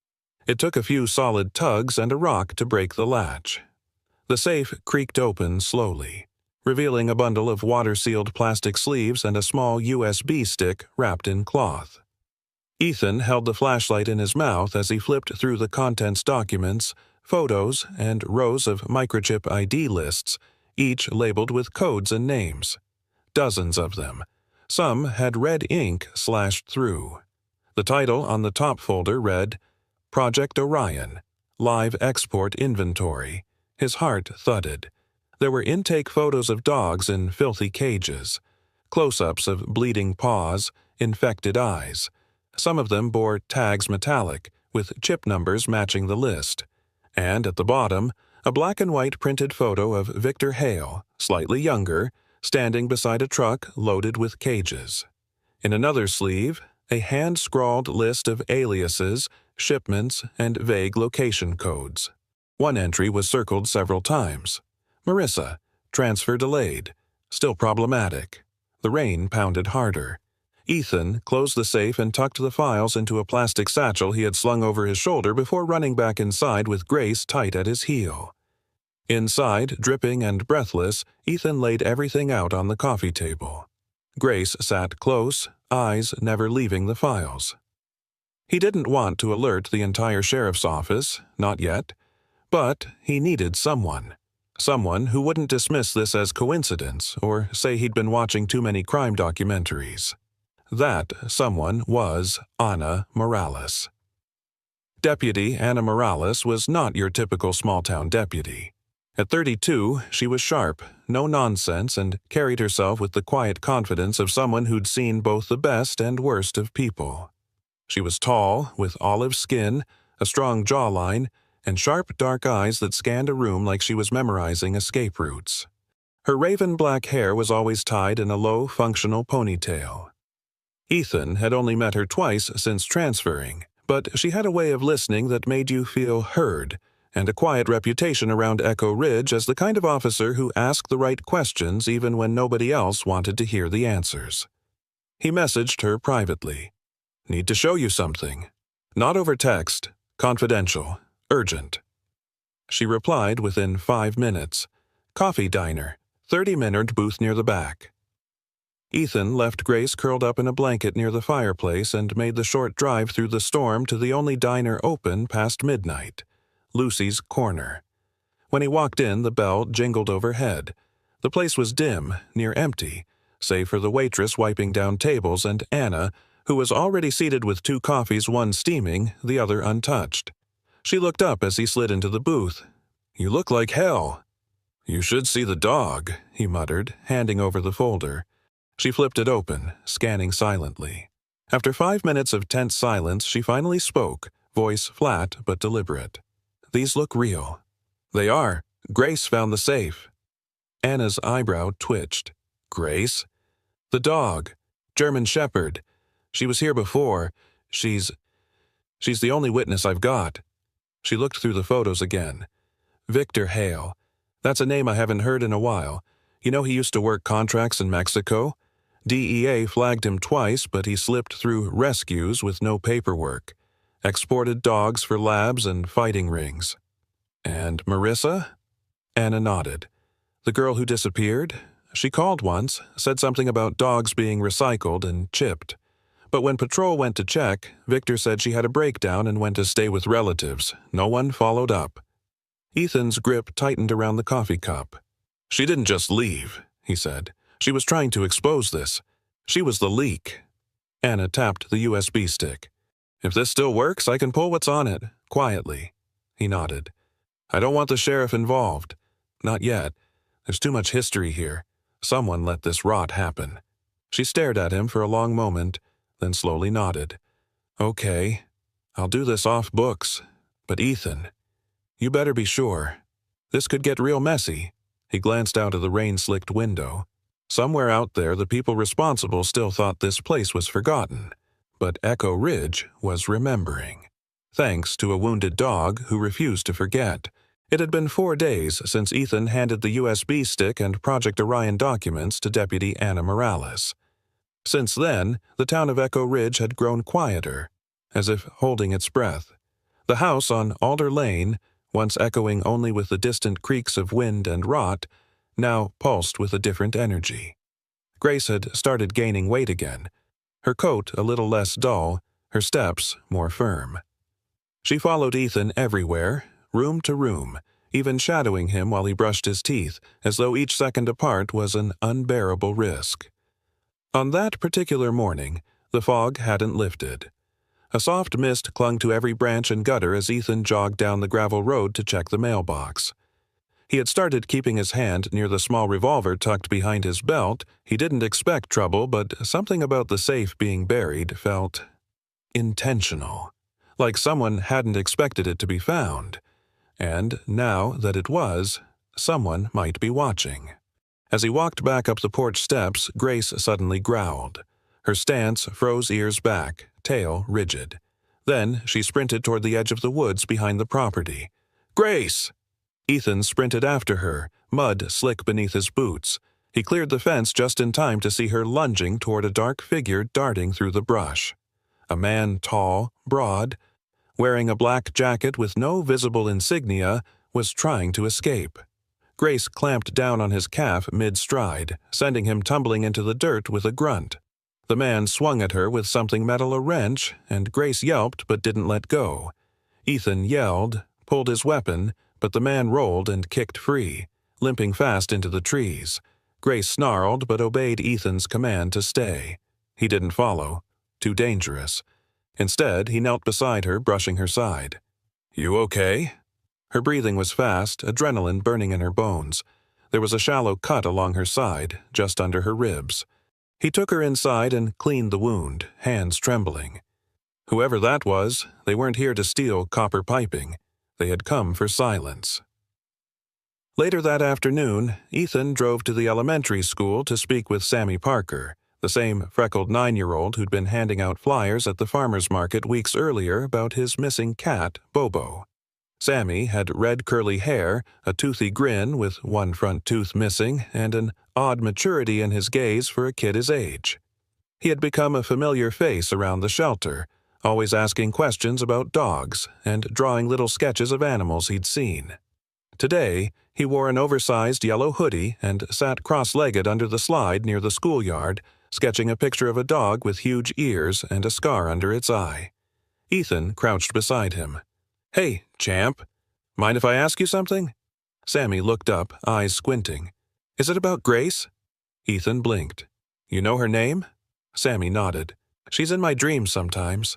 It took a few solid tugs and a rock to break the latch. The safe creaked open slowly, revealing a bundle of water-sealed plastic sleeves and a small USB stick wrapped in cloth. Ethan held the flashlight in his mouth as he flipped through the contents documents, photos, and rows of microchip ID lists, each labeled with codes and names. Dozens of them. Some had red ink slashed through. The title on the top folder read, "Project Orion, Live Export Inventory." His heart thudded. There were intake photos of dogs in filthy cages, close-ups of bleeding paws, infected eyes. Some of them bore tags metallic, with chip numbers matching the list. And at the bottom, a black-and-white printed photo of Victor Hale, slightly younger, standing beside a truck loaded with cages. In another sleeve, a hand-scrawled list of aliases, shipments, and vague location codes. One entry was circled several times. "Marissa, transfer delayed. Still problematic." The rain pounded harder. Ethan closed the safe and tucked the files into a plastic satchel he had slung over his shoulder before running back inside with Grace tight at his heel. Inside, dripping and breathless, Ethan laid everything out on the coffee table. Grace sat close, eyes never leaving the files. He didn't want to alert the entire sheriff's office, not yet. But he needed someone. Someone who wouldn't dismiss this as coincidence or say he'd been watching too many crime documentaries. That someone was Ana Morales. Deputy Ana Morales was not your typical small-town deputy. At 32, she was sharp, no nonsense, and carried herself with the quiet confidence of someone who'd seen both the best and worst of people. She was tall, with olive skin, a strong jawline, and sharp dark eyes that scanned a room like she was memorizing escape routes. Her raven-black hair was always tied in a low, functional ponytail. Ethan had only met her twice since transferring, but she had a way of listening that made you feel heard, and a quiet reputation around Echo Ridge as the kind of officer who asked the right questions even when nobody else wanted to hear the answers. He messaged her privately. "Need to show you something. Not over text. Confidential. Urgent." She replied within 5 minutes. "Coffee diner. 30-minute booth near the back." Ethan left Grace curled up in a blanket near the fireplace and made the short drive through the storm to the only diner open past midnight, Lucy's Corner. When he walked in, the bell jingled overhead. The place was dim, near empty, save for the waitress wiping down tables and Anna, who was already seated with 2 coffees, one steaming, the other untouched. She looked up as he slid into the booth. "You look like hell." "You should see the dog," he muttered, handing over the folder. She flipped it open, scanning silently. After 5 minutes of tense silence, she finally spoke, voice flat but deliberate. "These look real." "They are. Grace found the safe." Anna's eyebrow twitched. Grace? The dog. German Shepherd. She was here before. She's the only witness I've got. She looked through the photos again. Victor Hale. That's a name I haven't heard in a while. You know he used to work contracts in Mexico? DEA flagged him twice, but he slipped through rescues with no paperwork. Exported dogs for labs and fighting rings. And Marissa? Anna nodded. The girl who disappeared? She called once, said something about dogs being recycled and chipped. But when patrol went to check, Victor said she had a breakdown and went to stay with relatives. No one followed up. Ethan's grip tightened around the coffee cup. She didn't just leave, he said. She was trying to expose this. She was the leak. Anna tapped the USB stick. If this still works, I can pull what's on it, quietly. He nodded. I don't want the sheriff involved. Not yet. There's too much history here. Someone let this rot happen. She stared at him for a long moment, then slowly nodded. Okay, I'll do this off books. But Ethan, you better be sure. This could get real messy. He glanced out of the rain-slicked window. Somewhere out there, the people responsible still thought this place was forgotten. But Echo Ridge was remembering. Thanks to a wounded dog who refused to forget. It had been 4 days since Ethan handed the USB stick and Project Orion documents to Deputy Anna Morales. Since then, the town of Echo Ridge had grown quieter, as if holding its breath. The house on Alder Lane, once echoing only with the distant creaks of wind and rot, now pulsed with a different energy. Grace had started gaining weight again, her coat a little less dull, her steps more firm. She followed Ethan everywhere, room to room, even shadowing him while he brushed his teeth, as though each second apart was an unbearable risk. On that particular morning, the fog hadn't lifted. A soft mist clung to every branch and gutter as Ethan jogged down the gravel road to check the mailbox. He had started keeping his hand near the small revolver tucked behind his belt. He didn't expect trouble, but something about the safe being buried felt intentional, like someone hadn't expected it to be found. And now that it was, someone might be watching. As he walked back up the porch steps, Grace suddenly growled. Her stance froze ears back, tail rigid. Then she sprinted toward the edge of the woods behind the property. "Grace!" Ethan sprinted after her, mud slick beneath his boots. He cleared the fence just in time to see her lunging toward a dark figure darting through the brush. A man tall, broad, wearing a black jacket with no visible insignia, was trying to escape. Grace clamped down on his calf mid-stride, sending him tumbling into the dirt with a grunt. The man swung at her with something metal a wrench, and Grace yelped but didn't let go. Ethan yelled, pulled his weapon, but the man rolled and kicked free, limping fast into the trees. Grace snarled but obeyed Ethan's command to stay. He didn't follow. Too dangerous. Instead, he knelt beside her, brushing her side. "You okay?" Her breathing was fast, adrenaline burning in her bones. There was a shallow cut along her side, just under her ribs. He took her inside and cleaned the wound, hands trembling. Whoever that was, they weren't here to steal copper piping. They had come for silence. Later that afternoon, Ethan drove to the elementary school to speak with Sammy Parker, the same freckled 9-year-old who'd been handing out flyers at the farmer's market weeks earlier about his missing cat, Bobo. Sammy had red curly hair, a toothy grin with one front tooth missing, and an odd maturity in his gaze for a kid his age. He had become a familiar face around the shelter, always asking questions about dogs and drawing little sketches of animals he'd seen. Today, he wore an oversized yellow hoodie and sat cross-legged under the slide near the schoolyard, sketching a picture of a dog with huge ears and a scar under its eye. Ethan crouched beside him. "Hey, champ. Mind if I ask you something?" Sammy looked up, eyes squinting. "Is it about Grace?" Ethan blinked. "You know her name?" Sammy nodded. "She's in my dreams sometimes."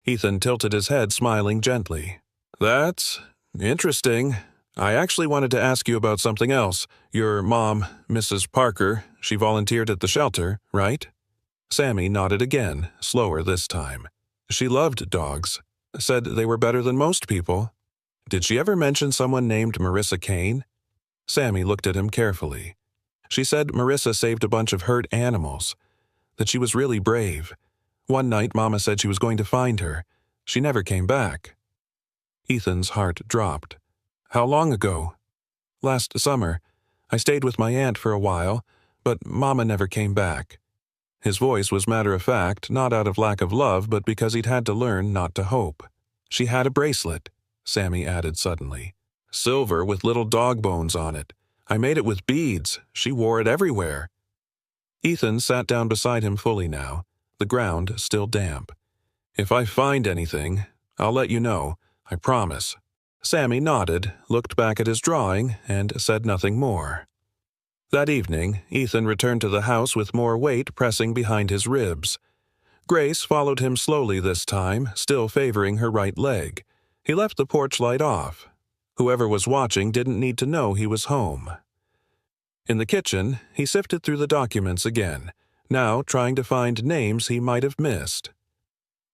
Ethan tilted his head, smiling gently. "That's interesting. I actually wanted to ask you about something else. Your mom, Mrs. Parker, she volunteered at the shelter, right?" Sammy nodded again, slower this time. "She loved dogs. Said they were better than most people. Did she ever mention someone named Marissa Kane?" Sammy looked at him carefully. She said Marissa saved a bunch of hurt animals, that she was really brave. One night, Mama said she was going to find her. She never came back. Ethan's heart dropped. How long ago? Last summer. I stayed with my aunt for a while, but Mama never came back. His voice was matter-of-fact, not out of lack of love, but because he'd had to learn not to hope. She had a bracelet, Sammy added suddenly. Silver with little dog bones on it. I made it with beads. She wore it everywhere. Ethan sat down beside him fully now, the ground still damp. If I find anything, I'll let you know, I promise. Sammy nodded, looked back at his drawing, and said nothing more. That evening, Ethan returned to the house with more weight pressing behind his ribs. Grace followed him slowly this time, still favoring her right leg. He left the porch light off. Whoever was watching didn't need to know he was home. In the kitchen, he sifted through the documents again, now trying to find names he might have missed.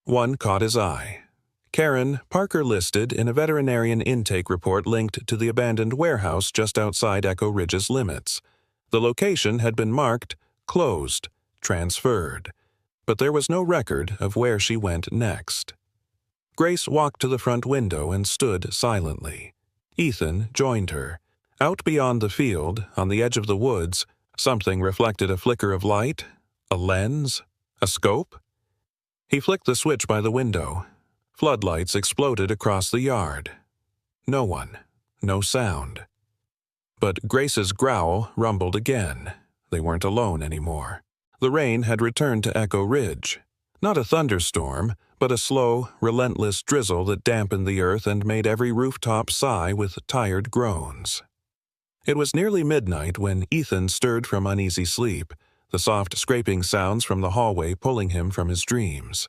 One caught his eye. Karen Parker listed in a veterinarian intake report linked to the abandoned warehouse just outside Echo Ridge's limits. The location had been marked closed, transferred, but there was no record of where she went next. Grace walked to the front window and stood silently. Ethan joined her. Out beyond the field, on the edge of the woods, something reflected a flicker of light, a lens, a scope. He flicked the switch by the window. Floodlights exploded across the yard. No one, no sound. But Grace's growl rumbled again. They weren't alone anymore. The rain had returned to Echo Ridge. Not a thunderstorm, but a slow, relentless drizzle that dampened the earth and made every rooftop sigh with tired groans. It was nearly midnight when Ethan stirred from uneasy sleep, the soft scraping sounds from the hallway pulling him from his dreams.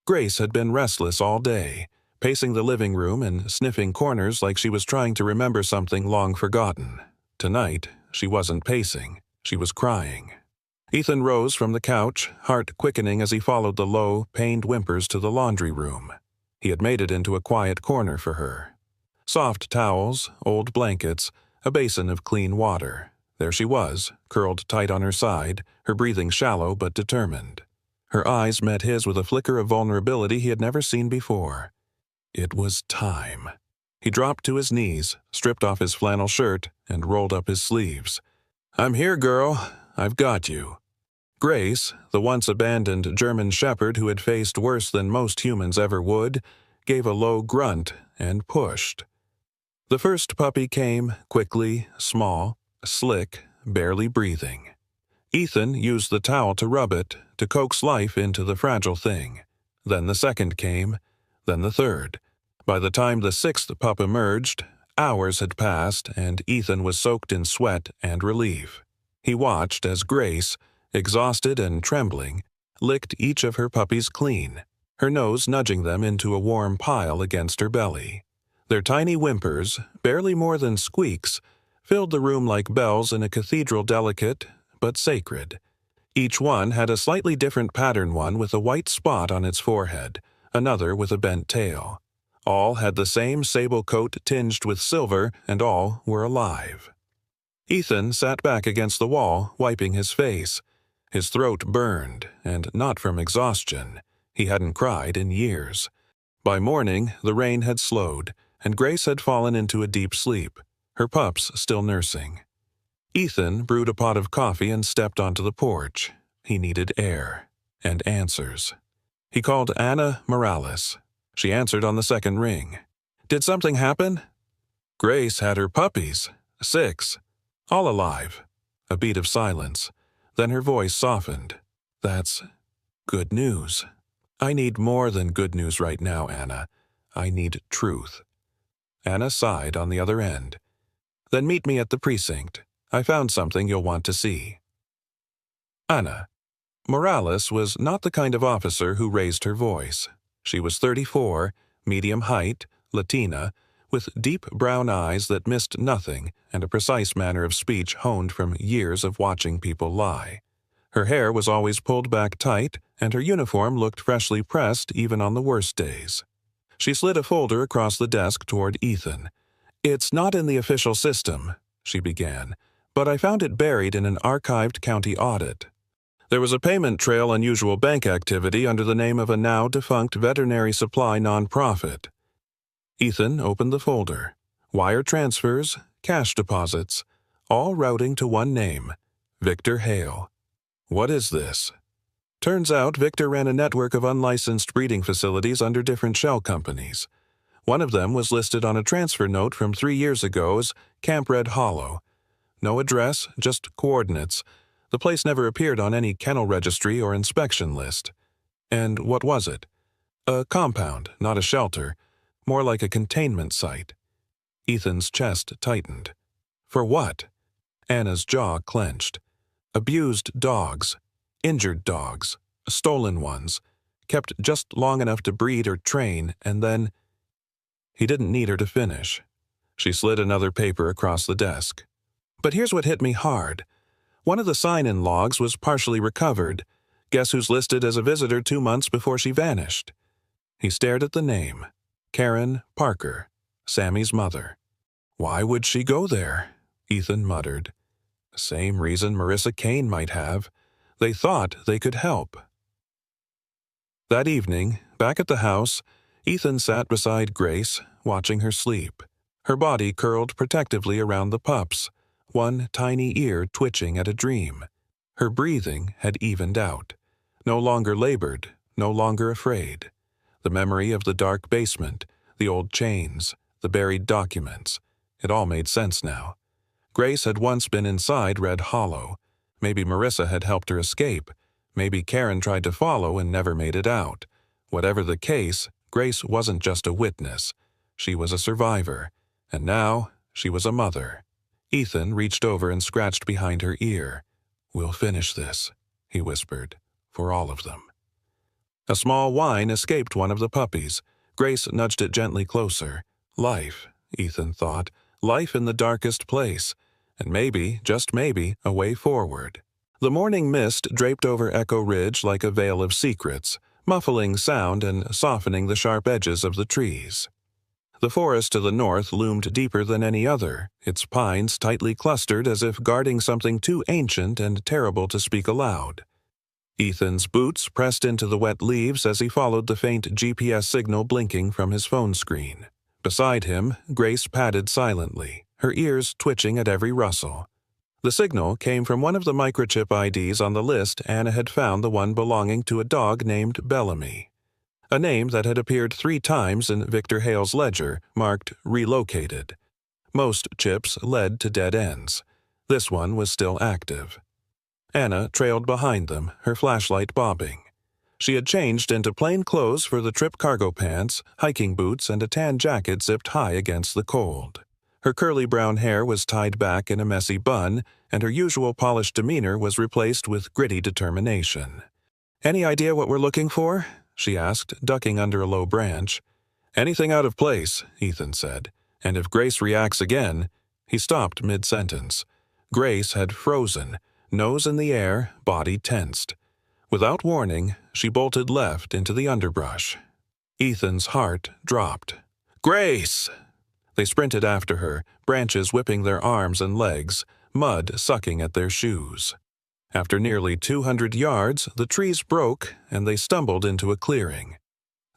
Grace had been restless all day, pacing the living room and sniffing corners like she was trying to remember something long forgotten. Tonight, she wasn't pacing. She was crying. Ethan rose from the couch, heart quickening as he followed the low, pained whimpers to the laundry room. He had made it into a quiet corner for her. Soft towels, old blankets, a basin of clean water. There she was, curled tight on her side, her breathing shallow but determined. Her eyes met his with a flicker of vulnerability he had never seen before. It was time. He dropped to his knees, stripped off his flannel shirt, and rolled up his sleeves. "I'm here, girl. I've got you." Grace, the once abandoned German shepherd who had faced worse than most humans ever would, gave a low grunt and pushed. The first puppy came, quickly, small, slick, barely breathing. Ethan used the towel to rub it, to coax life into the fragile thing. Then the second came, then the third. By the time the sixth pup emerged, hours had passed and Ethan was soaked in sweat and relief. He watched as Grace, exhausted and trembling, licked each of her puppies clean, her nose nudging them into a warm pile against her belly. Their tiny whimpers, barely more than squeaks, filled the room like bells in a cathedral, delicate but sacred. Each one had a slightly different pattern, one with a white spot on its forehead, another with a bent tail. All had the same sable coat tinged with silver, and all were alive. Ethan sat back against the wall, wiping his face. His throat burned, and not from exhaustion. He hadn't cried in years. By morning, the rain had slowed, and Grace had fallen into a deep sleep, her pups still nursing. Ethan brewed a pot of coffee and stepped onto the porch. He needed air and answers. He called Anna Morales. She answered on the second ring. "Did something happen?" Grace had her puppies, 6, all alive. A beat of silence. Then her voice softened. "That's good news. I need more than good news right now, Anna. I need truth." Anna sighed on the other end. "Then meet me at the precinct. I found something you'll want to see." Anna. Morales was not the kind of officer who raised her voice. She was 34, medium height, Latina, with deep brown eyes that missed nothing and a precise manner of speech honed from years of watching people lie. Her hair was always pulled back tight, and her uniform looked freshly pressed even on the worst days. She slid a folder across the desk toward Ethan. "It's not in the official system," she began, but I found it buried in an archived county audit. There was a payment trail unusual bank activity under the name of a now-defunct veterinary supply nonprofit. Ethan opened the folder. Wire transfers, cash deposits, all routing to one name, Victor Hale. What is this? Turns out Victor ran a network of unlicensed breeding facilities under different shell companies. One of them was listed on a transfer note from 3 years ago as Camp Red Hollow. No address, just coordinates. The place never appeared on any kennel registry or inspection list. And what was it? A compound, not a shelter. More like a containment site. Ethan's chest tightened. For what? Anna's jaw clenched. Abused dogs. Injured dogs. Stolen ones. Kept just long enough to breed or train, and then... He didn't need her to finish. She slid another paper across the desk. But here's what hit me hard. One of the sign-in logs was partially recovered. Guess who's listed as a visitor 2 months before she vanished? He stared at the name. Karen Parker, Sammy's mother. Why would she go there? Ethan muttered. Same reason Marissa Kane might have. They thought they could help. That evening, back at the house, Ethan sat beside Grace, watching her sleep. Her body curled protectively around the pups, one tiny ear twitching at a dream. Her breathing had evened out. No longer labored, no longer afraid. The memory of the dark basement, the old chains, the buried documents. It all made sense now. Grace had once been inside Red Hollow. Maybe Marissa had helped her escape. Maybe Karen tried to follow and never made it out. Whatever the case, Grace wasn't just a witness. She was a survivor. And now, she was a mother. Ethan reached over and scratched behind her ear. We'll finish this, he whispered, for all of them. A small whine escaped one of the puppies. Grace nudged it gently closer. Life, Ethan thought. Life in the darkest place. And maybe, just maybe, a way forward. The morning mist draped over Echo Ridge like a veil of secrets, muffling sound and softening the sharp edges of the trees. The forest to the north loomed deeper than any other, its pines tightly clustered as if guarding something too ancient and terrible to speak aloud. Ethan's boots pressed into the wet leaves as he followed the faint GPS signal blinking from his phone screen. Beside him, Grace padded silently, her ears twitching at every rustle. The signal came from one of the microchip IDs on the list Anna had found, the one belonging to a dog named Bellamy. A name that had appeared 3 times in Victor Hale's ledger, marked relocated. Most chips led to dead ends. This one was still active. Anna trailed behind them, her flashlight bobbing. She had changed into plain clothes for the trip: cargo pants, hiking boots, and a tan jacket zipped high against the cold. Her curly brown hair was tied back in a messy bun, and her usual polished demeanor was replaced with gritty determination. "Any idea what we're looking for?" she asked, ducking under a low branch. "Anything out of place," Ethan said. "And if Grace reacts again—" He stopped mid-sentence. Grace had frozen, nose in the air, body tensed. Without warning, she bolted left into the underbrush. Ethan's heart dropped. "Grace!" They sprinted after her, branches whipping their arms and legs, mud sucking at their shoes. After nearly 200 yards, the trees broke, and they stumbled into a clearing.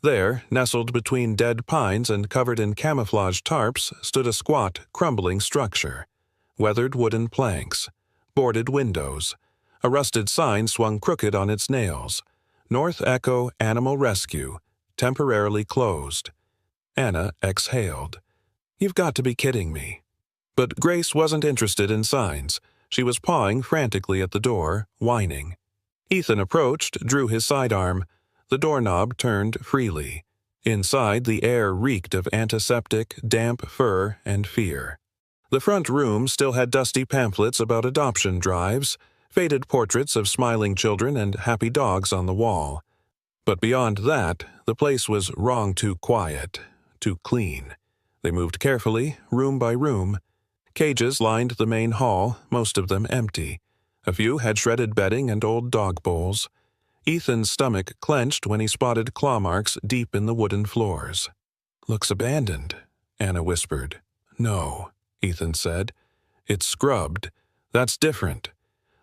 There, nestled between dead pines and covered in camouflage tarps, stood a squat, crumbling structure. Weathered wooden planks, boarded windows. A rusted sign swung crooked on its nails. North Echo Animal Rescue, temporarily closed. Anna exhaled. "You've got to be kidding me." But Grace wasn't interested in signs. She was pawing frantically at the door, whining. Ethan approached, drew his sidearm. The doorknob turned freely. Inside, the air reeked of antiseptic, damp fur, and fear. The front room still had dusty pamphlets about adoption drives, faded portraits of smiling children and happy dogs on the wall. But beyond that, the place was wrong too quiet, too clean. They moved carefully, room by room. Cages lined the main hall, most of them empty. A few had shredded bedding and old dog bowls. Ethan's stomach clenched when he spotted claw marks deep in the wooden floors. "Looks abandoned," Anna whispered. "No," Ethan said. "It's scrubbed. That's different."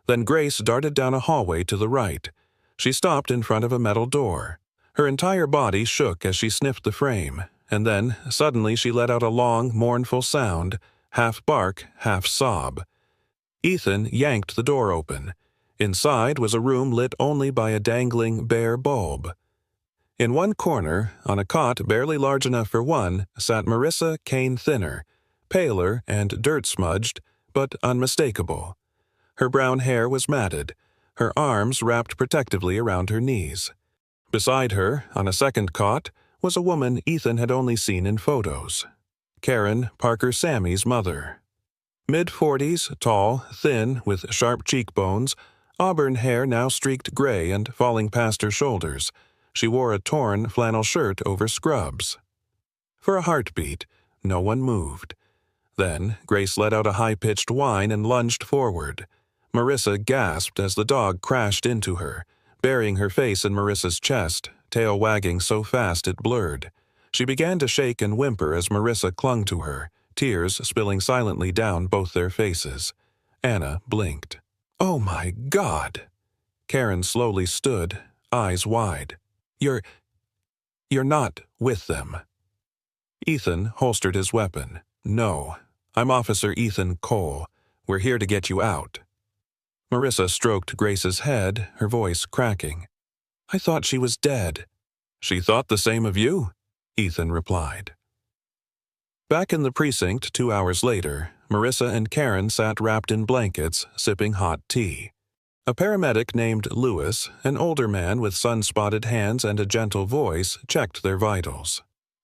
Then Grace darted down a hallway to the right. She stopped in front of a metal door. Her entire body shook as she sniffed the frame, and then, suddenly she let out a long, mournful sound, half bark, half sob. Ethan yanked the door open. Inside was a room lit only by a dangling, bare bulb. In one corner, on a cot barely large enough for one, sat Marissa Kane Thinner, paler and dirt-smudged, but unmistakable. Her brown hair was matted, her arms wrapped protectively around her knees. Beside her, on a second cot, was a woman Ethan had only seen in photos. Karen Parker Sammy's mother. Mid-40s, tall, thin, with sharp cheekbones, auburn hair now streaked gray and falling past her shoulders. She wore a torn flannel shirt over scrubs. For a heartbeat, no one moved. Then Grace let out a high-pitched whine and lunged forward. Marissa gasped as the dog crashed into her, burying her face in Marissa's chest, tail wagging so fast it blurred. She began to shake and whimper as Marissa clung to her, tears spilling silently down both their faces. Anna blinked. "Oh my God!" Karen slowly stood, eyes wide. You're not with them." Ethan holstered his weapon. "No, I'm Officer Ethan Cole. We're here to get you out." Marissa stroked Grace's head, her voice cracking. "I thought she was dead." "She thought the same of you," Ethan replied. Back in the precinct 2 hours later, Marissa and Karen sat wrapped in blankets, sipping hot tea. A paramedic named Lewis, an older man with sun-spotted hands and a gentle voice, checked their vitals.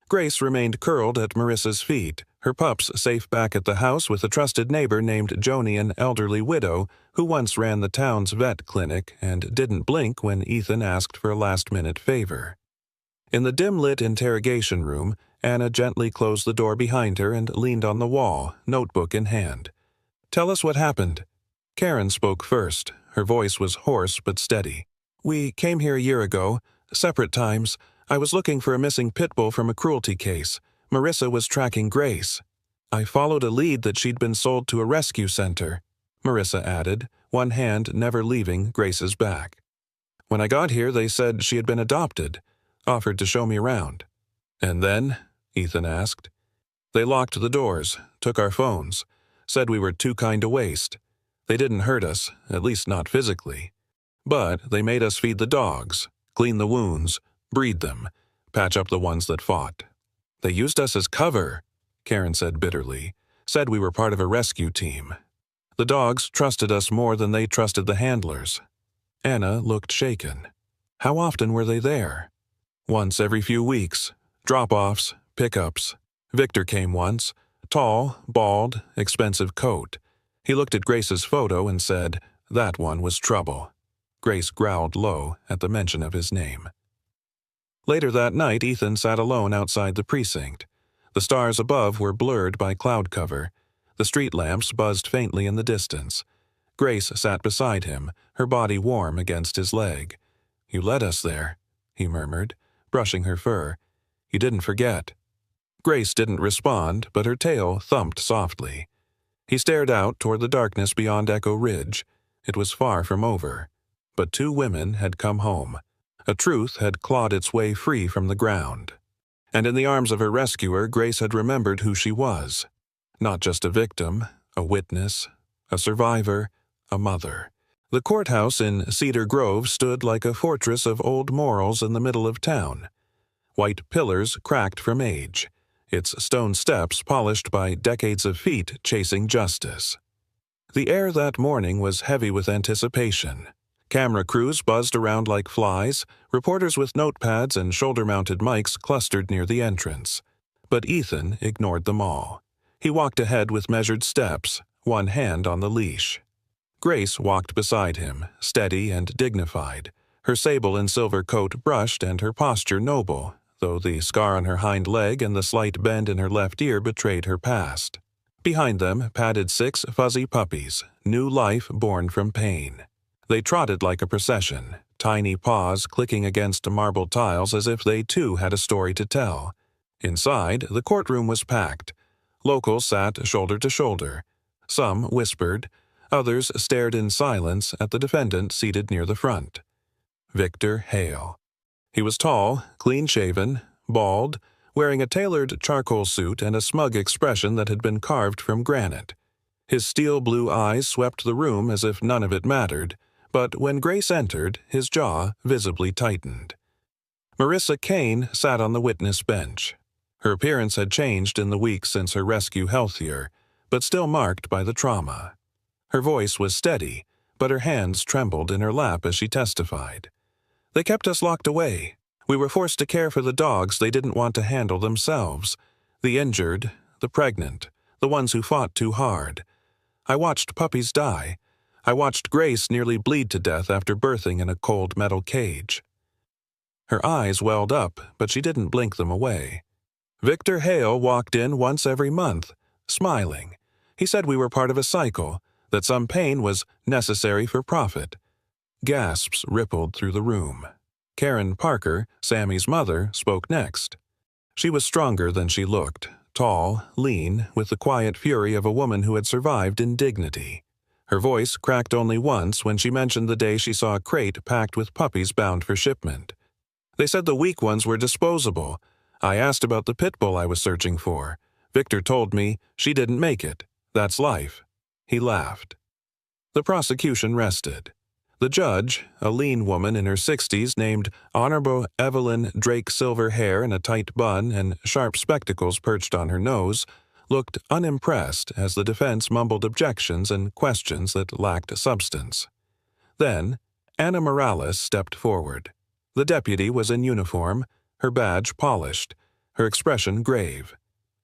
Grace remained curled at Marissa's feet, her pups safe back at the house with a trusted neighbor named Joni, an elderly widow who once ran the town's vet clinic and didn't blink when Ethan asked for a last-minute favor. In the dim-lit interrogation room, Anna gently closed the door behind her and leaned on the wall, notebook in hand. "Tell us what happened." Karen spoke first. Her voice was hoarse but steady. "We came here a year ago, separate times. I was looking for a missing pit bull from a cruelty case. Marissa was tracking Grace. I followed a lead that she'd been sold to a rescue center," Marissa added, one hand never leaving Grace's back. "When I got here, they said she had been adopted, offered to show me around." "And then?" Ethan asked. "They locked the doors, took our phones, said we were too kind to waste. They didn't hurt us, at least not physically. But they made us feed the dogs, clean the wounds, breed them, patch up the ones that fought. They used us as cover," Karen said bitterly, "said we were part of a rescue team. The dogs trusted us more than they trusted the handlers." Anna looked shaken. "How often were they there?" "Once every few weeks. Drop-offs, pickups. Victor came once. Tall, bald, expensive coat. He looked at Grace's photo and said, 'That one was trouble.'" Grace growled low at the mention of his name. Later that night, Ethan sat alone outside the precinct. The stars above were blurred by cloud cover. The street lamps buzzed faintly in the distance. Grace sat beside him, her body warm against his leg. "You led us there," he murmured, brushing her fur. "You didn't forget." Grace didn't respond, but her tail thumped softly. He stared out toward the darkness beyond Echo Ridge. It was far from over. But 2 women had come home. A truth had clawed its way free from the ground. And in the arms of her rescuer, Grace had remembered who she was. Not just a victim, a witness, a survivor, a mother. The courthouse in Cedar Grove stood like a fortress of old morals in the middle of town. White pillars cracked from age, its stone steps polished by decades of feet chasing justice. The air that morning was heavy with anticipation. Camera crews buzzed around like flies, reporters with notepads and shoulder-mounted mics clustered near the entrance. But Ethan ignored them all. He walked ahead with measured steps, one hand on the leash. Grace walked beside him, steady and dignified, her sable and silver coat brushed and her posture noble, though the scar on her hind leg and the slight bend in her left ear betrayed her past. Behind them padded 6 fuzzy puppies, new life born from pain. They trotted like a procession, tiny paws clicking against marble tiles as if they too had a story to tell. Inside, the courtroom was packed. Locals sat shoulder to shoulder. Some whispered. Others stared in silence at the defendant seated near the front. Victor Hale. He was tall, clean-shaven, bald, wearing a tailored charcoal suit and a smug expression that had been carved from granite. His steel blue eyes swept the room as if none of it mattered, but when Grace entered, his jaw visibly tightened. Marissa Kane sat on the witness bench. Her appearance had changed in the weeks since her rescue healthier, but still marked by the trauma. Her voice was steady, but her hands trembled in her lap as she testified. "They kept us locked away. We were forced to care for the dogs they didn't want to handle themselves. The injured, the pregnant, the ones who fought too hard. I watched puppies die. I watched Grace nearly bleed to death after birthing in a cold metal cage." Her eyes welled up, but she didn't blink them away. Victor Hale walked in once every month, smiling. He said we were part of a cycle, that some pain was necessary for profit. Gasps rippled through the room. Karen Parker, Sammy's mother, spoke next. She was stronger than she looked, tall, lean, with the quiet fury of a woman who had survived in dignity. Her voice cracked only once when she mentioned the day she saw a crate packed with puppies bound for shipment. "They said the weak ones were disposable. I asked about the pit bull I was searching for. Victor told me she didn't make it. That's life." He laughed. The prosecution rested. The judge, a lean woman in her 60s named Honorable Evelyn Drake, silver hair in a tight bun and sharp spectacles perched on her nose, looked unimpressed as the defense mumbled objections and questions that lacked substance. Then, Anna Morales stepped forward. The deputy was in uniform, her badge polished, her expression grave.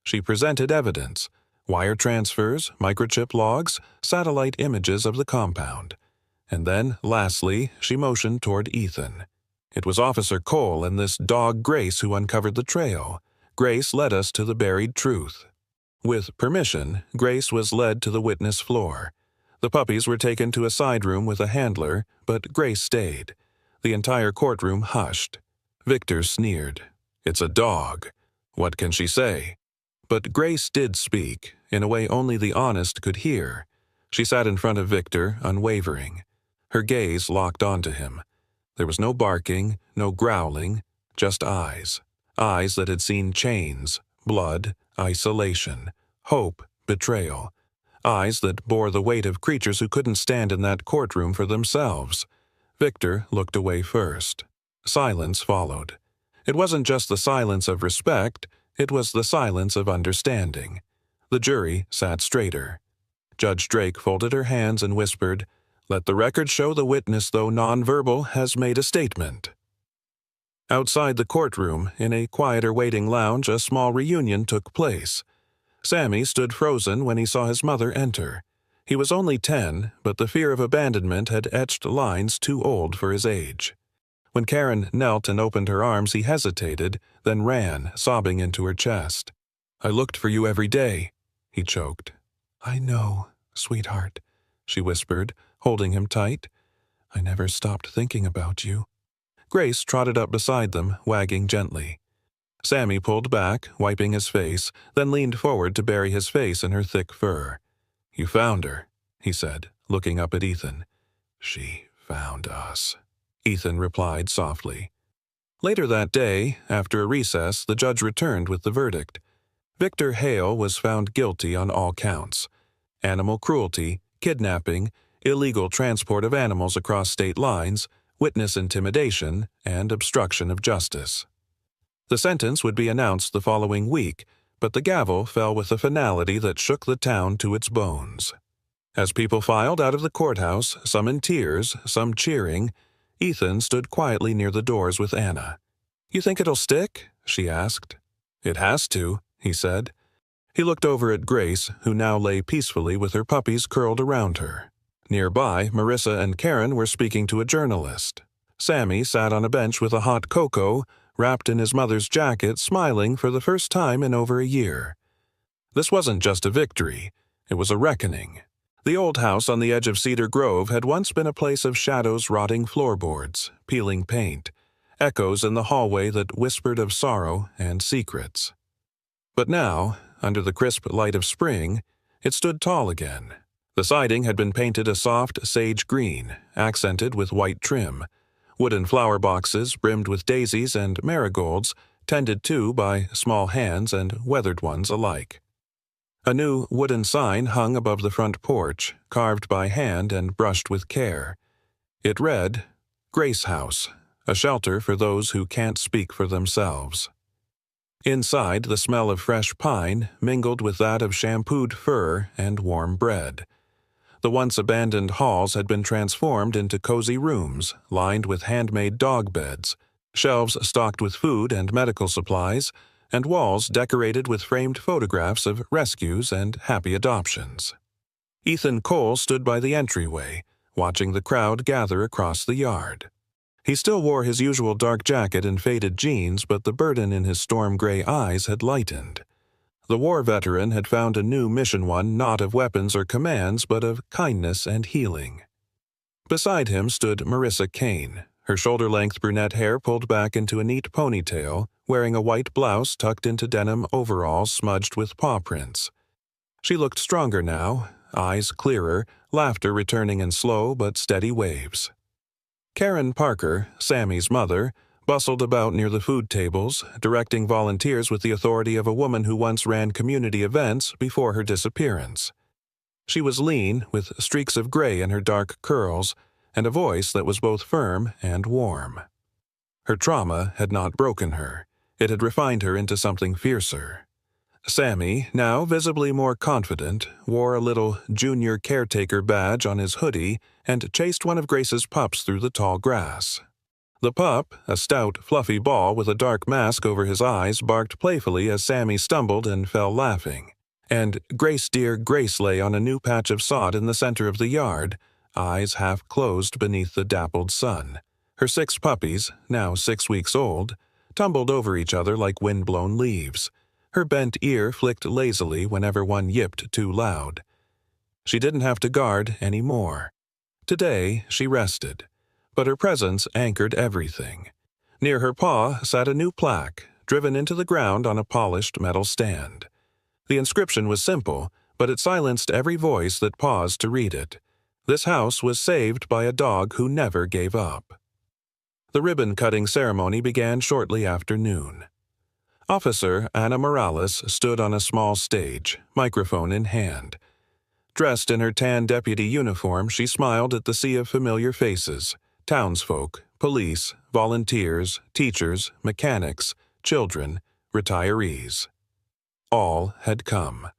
She presented evidence: wire transfers, microchip logs, satellite images of the compound. And then, lastly, she motioned toward Ethan. "It was Officer Cole and this dog Grace who uncovered the trail. Grace led us to the buried truth." With permission, Grace was led to the witness floor. The puppies were taken to a side room with a handler, but Grace stayed. The entire courtroom hushed. Victor sneered. "It's a dog. What can she say?" But Grace did speak, in a way only the honest could hear. She sat in front of Victor, unwavering. Her gaze locked onto him. There was no barking, no growling, just eyes. Eyes that had seen chains, blood, isolation, hope, betrayal. Eyes that bore the weight of creatures who couldn't stand in that courtroom for themselves. Victor looked away first. Silence followed. It wasn't just the silence of respect, it was the silence of understanding. The jury sat straighter. Judge Drake folded her hands and whispered, "Let the record show the witness, though nonverbal, has made a statement." Outside the courtroom, in a quieter waiting lounge, a small reunion took place. Sammy stood frozen when he saw his mother enter. He was only 10, but the fear of abandonment had etched lines too old for his age. When Karen knelt and opened her arms, he hesitated, then ran, sobbing into her chest. "I looked for you every day," he choked. "I know, sweetheart," she whispered, holding him tight. "I never stopped thinking about you." Grace trotted up beside them, wagging gently. Sammy pulled back, wiping his face, then leaned forward to bury his face in her thick fur. "You found her," he said, looking up at Ethan. "She found us," Ethan replied softly. Later that day, after a recess, the judge returned with the verdict. Victor Hale was found guilty on all counts: animal cruelty, kidnapping, illegal transport of animals across state lines, witness intimidation, and obstruction of justice. The sentence would be announced the following week, but the gavel fell with a finality that shook the town to its bones. As people filed out of the courthouse, some in tears, some cheering, Ethan stood quietly near the doors with Anna. "You think it'll stick?" she asked. "It has to," he said. He looked over at Grace, who now lay peacefully with her puppies curled around her. Nearby, Marissa and Karen were speaking to a journalist. Sammy sat on a bench with a hot cocoa, wrapped in his mother's jacket, smiling for the first time in over a year. This wasn't just a victory, it was a reckoning. The old house on the edge of Cedar Grove had once been a place of shadows rotting floorboards, peeling paint, echoes in the hallway that whispered of sorrow and secrets. But now, under the crisp light of spring, it stood tall again, The siding had been painted a soft sage green, accented with white trim. Wooden flower boxes brimmed with daisies and marigolds, tended to by small hands and weathered ones alike. A new wooden sign hung above the front porch, carved by hand and brushed with care. It read, "Grace House, a shelter for those who can't speak for themselves." Inside, the smell of fresh pine mingled with that of shampooed fur and warm bread. The once abandoned halls had been transformed into cozy rooms lined with handmade dog beds, shelves stocked with food and medical supplies, and walls decorated with framed photographs of rescues and happy adoptions. Ethan Cole stood by the entryway, watching the crowd gather across the yard. He still wore his usual dark jacket and faded jeans, but the burden in his storm-gray eyes had lightened. The war veteran had found a new mission, one not of weapons or commands, but of kindness and healing. Beside him stood Marissa Kane, her shoulder-length brunette hair pulled back into a neat ponytail, wearing a white blouse tucked into denim overalls smudged with paw prints. She looked stronger now, eyes clearer, laughter returning in slow but steady waves. Karen Parker, Sammy's mother, bustled about near the food tables, directing volunteers with the authority of a woman who once ran community events before her disappearance. She was lean, with streaks of gray in her dark curls, and a voice that was both firm and warm. Her trauma had not broken her. It had refined her into something fiercer. Sammy, now visibly more confident, wore a little junior caretaker badge on his hoodie and chased one of Grace's pups through the tall grass. The pup, a stout, fluffy ball with a dark mask over his eyes, barked playfully as Sammy stumbled and fell laughing. And dear Grace lay on a new patch of sod in the center of the yard, eyes half closed beneath the dappled sun. Her 6 puppies, now 6 weeks old, tumbled over each other like wind-blown leaves. Her bent ear flicked lazily whenever one yipped too loud. She didn't have to guard any more. Today she rested, but her presence anchored everything. Near her paw sat a new plaque, driven into the ground on a polished metal stand. The inscription was simple, but it silenced every voice that paused to read it. This house was saved by a dog who never gave up. The ribbon-cutting ceremony began shortly after noon. Officer Anna Morales stood on a small stage, microphone in hand. Dressed in her tan deputy uniform, she smiled at the sea of familiar faces: townsfolk, police, volunteers, teachers, mechanics, children, retirees. All had come.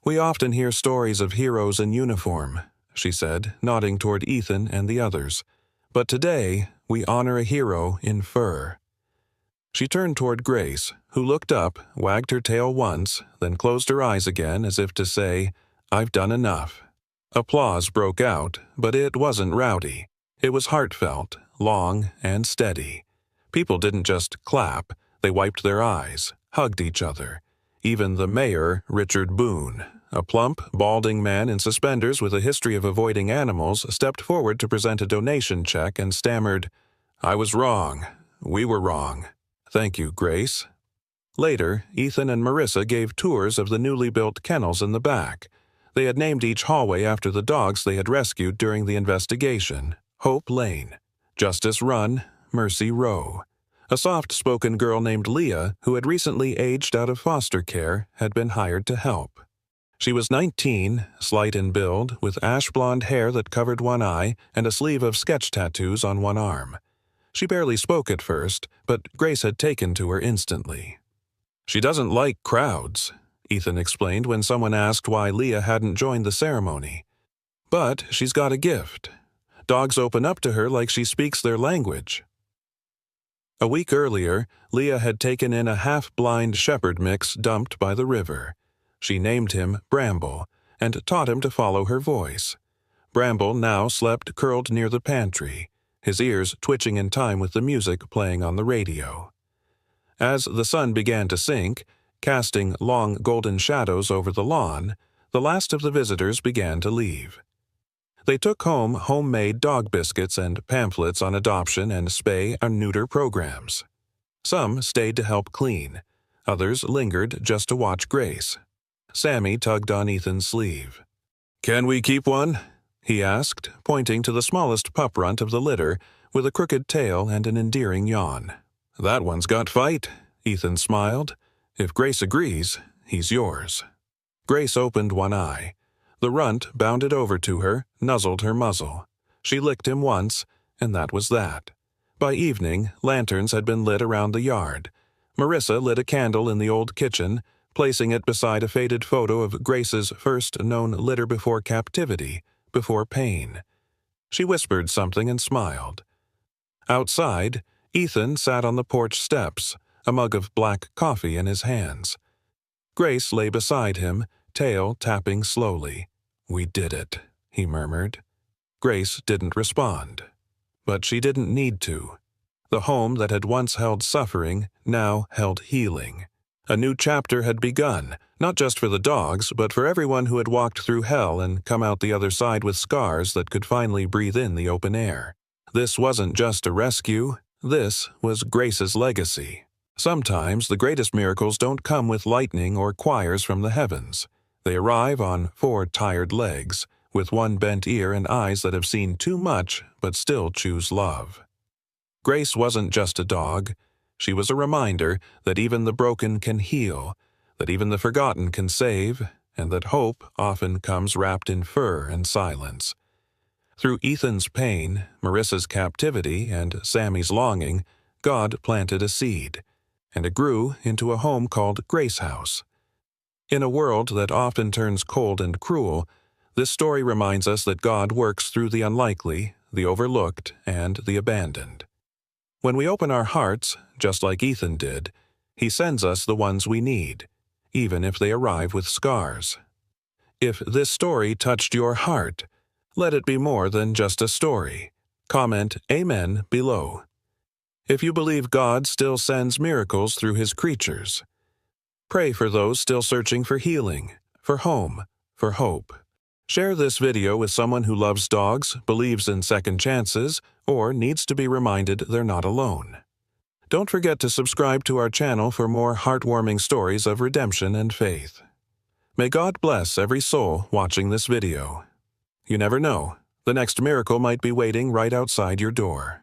"We often hear stories of heroes in uniform," she said, nodding toward Ethan and the others. "But today, we honor a hero in fur." She turned toward Grace, who looked up, wagged her tail once, then closed her eyes again as if to say, "I've done enough." Applause broke out, but it wasn't rowdy. It was heartfelt, long, and steady. People didn't just clap, they wiped their eyes, hugged each other. Even the mayor, Richard Boone, a plump, balding man in suspenders with a history of avoiding animals, stepped forward to present a donation check and stammered, "I was wrong. We were wrong. Thank you, Grace." Later, Ethan and Marissa gave tours of the newly built kennels in the back. They had named each hallway after the dogs they had rescued during the investigation: Hope Lane, Justice Run, Mercy Row. A soft-spoken girl named Leah, who had recently aged out of foster care, had been hired to help. She was 19, slight in build, with ash-blonde hair that covered one eye and a sleeve of sketch tattoos on one arm. She barely spoke at first, but Grace had taken to her instantly. "She doesn't like crowds," Ethan explained when someone asked why Leah hadn't joined the ceremony. "But she's got a gift. Dogs open up to her like she speaks their language." A week earlier, Leah had taken in a half-blind shepherd mix dumped by the river. She named him Bramble and taught him to follow her voice. Bramble now slept curled near the pantry, his ears twitching in time with the music playing on the radio. As the sun began to sink, casting long golden shadows over the lawn, the last of the visitors began to leave. They took home homemade dog biscuits and pamphlets on adoption and spay and neuter programs. Some stayed to help clean. Others lingered just to watch Grace. Sammy tugged on Ethan's sleeve. "Can we keep one?" he asked, pointing to the smallest pup runt of the litter with a crooked tail and an endearing yawn. "That one's got fight," Ethan smiled. "If Grace agrees, he's yours." Grace opened one eye. The runt bounded over to her, nuzzled her muzzle. She licked him once, and that was that. By evening, lanterns had been lit around the yard. Marissa lit a candle in the old kitchen, placing it beside a faded photo of Grace's first known litter before captivity, before pain. She whispered something and smiled. Outside, Ethan sat on the porch steps, a mug of black coffee in his hands. Grace lay beside him, tail tapping slowly. "We did it," he murmured. Grace didn't respond. But she didn't need to. The home that had once held suffering now held healing. A new chapter had begun, not just for the dogs, but for everyone who had walked through hell and come out the other side with scars that could finally breathe in the open air. This wasn't just a rescue. This was Grace's legacy. Sometimes the greatest miracles don't come with lightning or choirs from the heavens. They arrive on 4 tired legs, with one bent ear and eyes that have seen too much but still choose love. Grace wasn't just a dog. She was a reminder that even the broken can heal, that even the forgotten can save, and that hope often comes wrapped in fur and silence. Through Ethan's pain, Marissa's captivity, and Sammy's longing, God planted a seed, and it grew into a home called Grace House. In a world that often turns cold and cruel, this story reminds us that God works through the unlikely, the overlooked, and the abandoned. When we open our hearts, just like Ethan did, He sends us the ones we need, even if they arrive with scars. If this story touched your heart, let it be more than just a story. Comment Amen below. If you believe God still sends miracles through His creatures, pray for those still searching for healing, for home, for hope. Share this video with someone who loves dogs, believes in second chances, or needs to be reminded they're not alone. Don't forget to subscribe to our channel for more heartwarming stories of redemption and faith. May God bless every soul watching this video. You never know, the next miracle might be waiting right outside your door.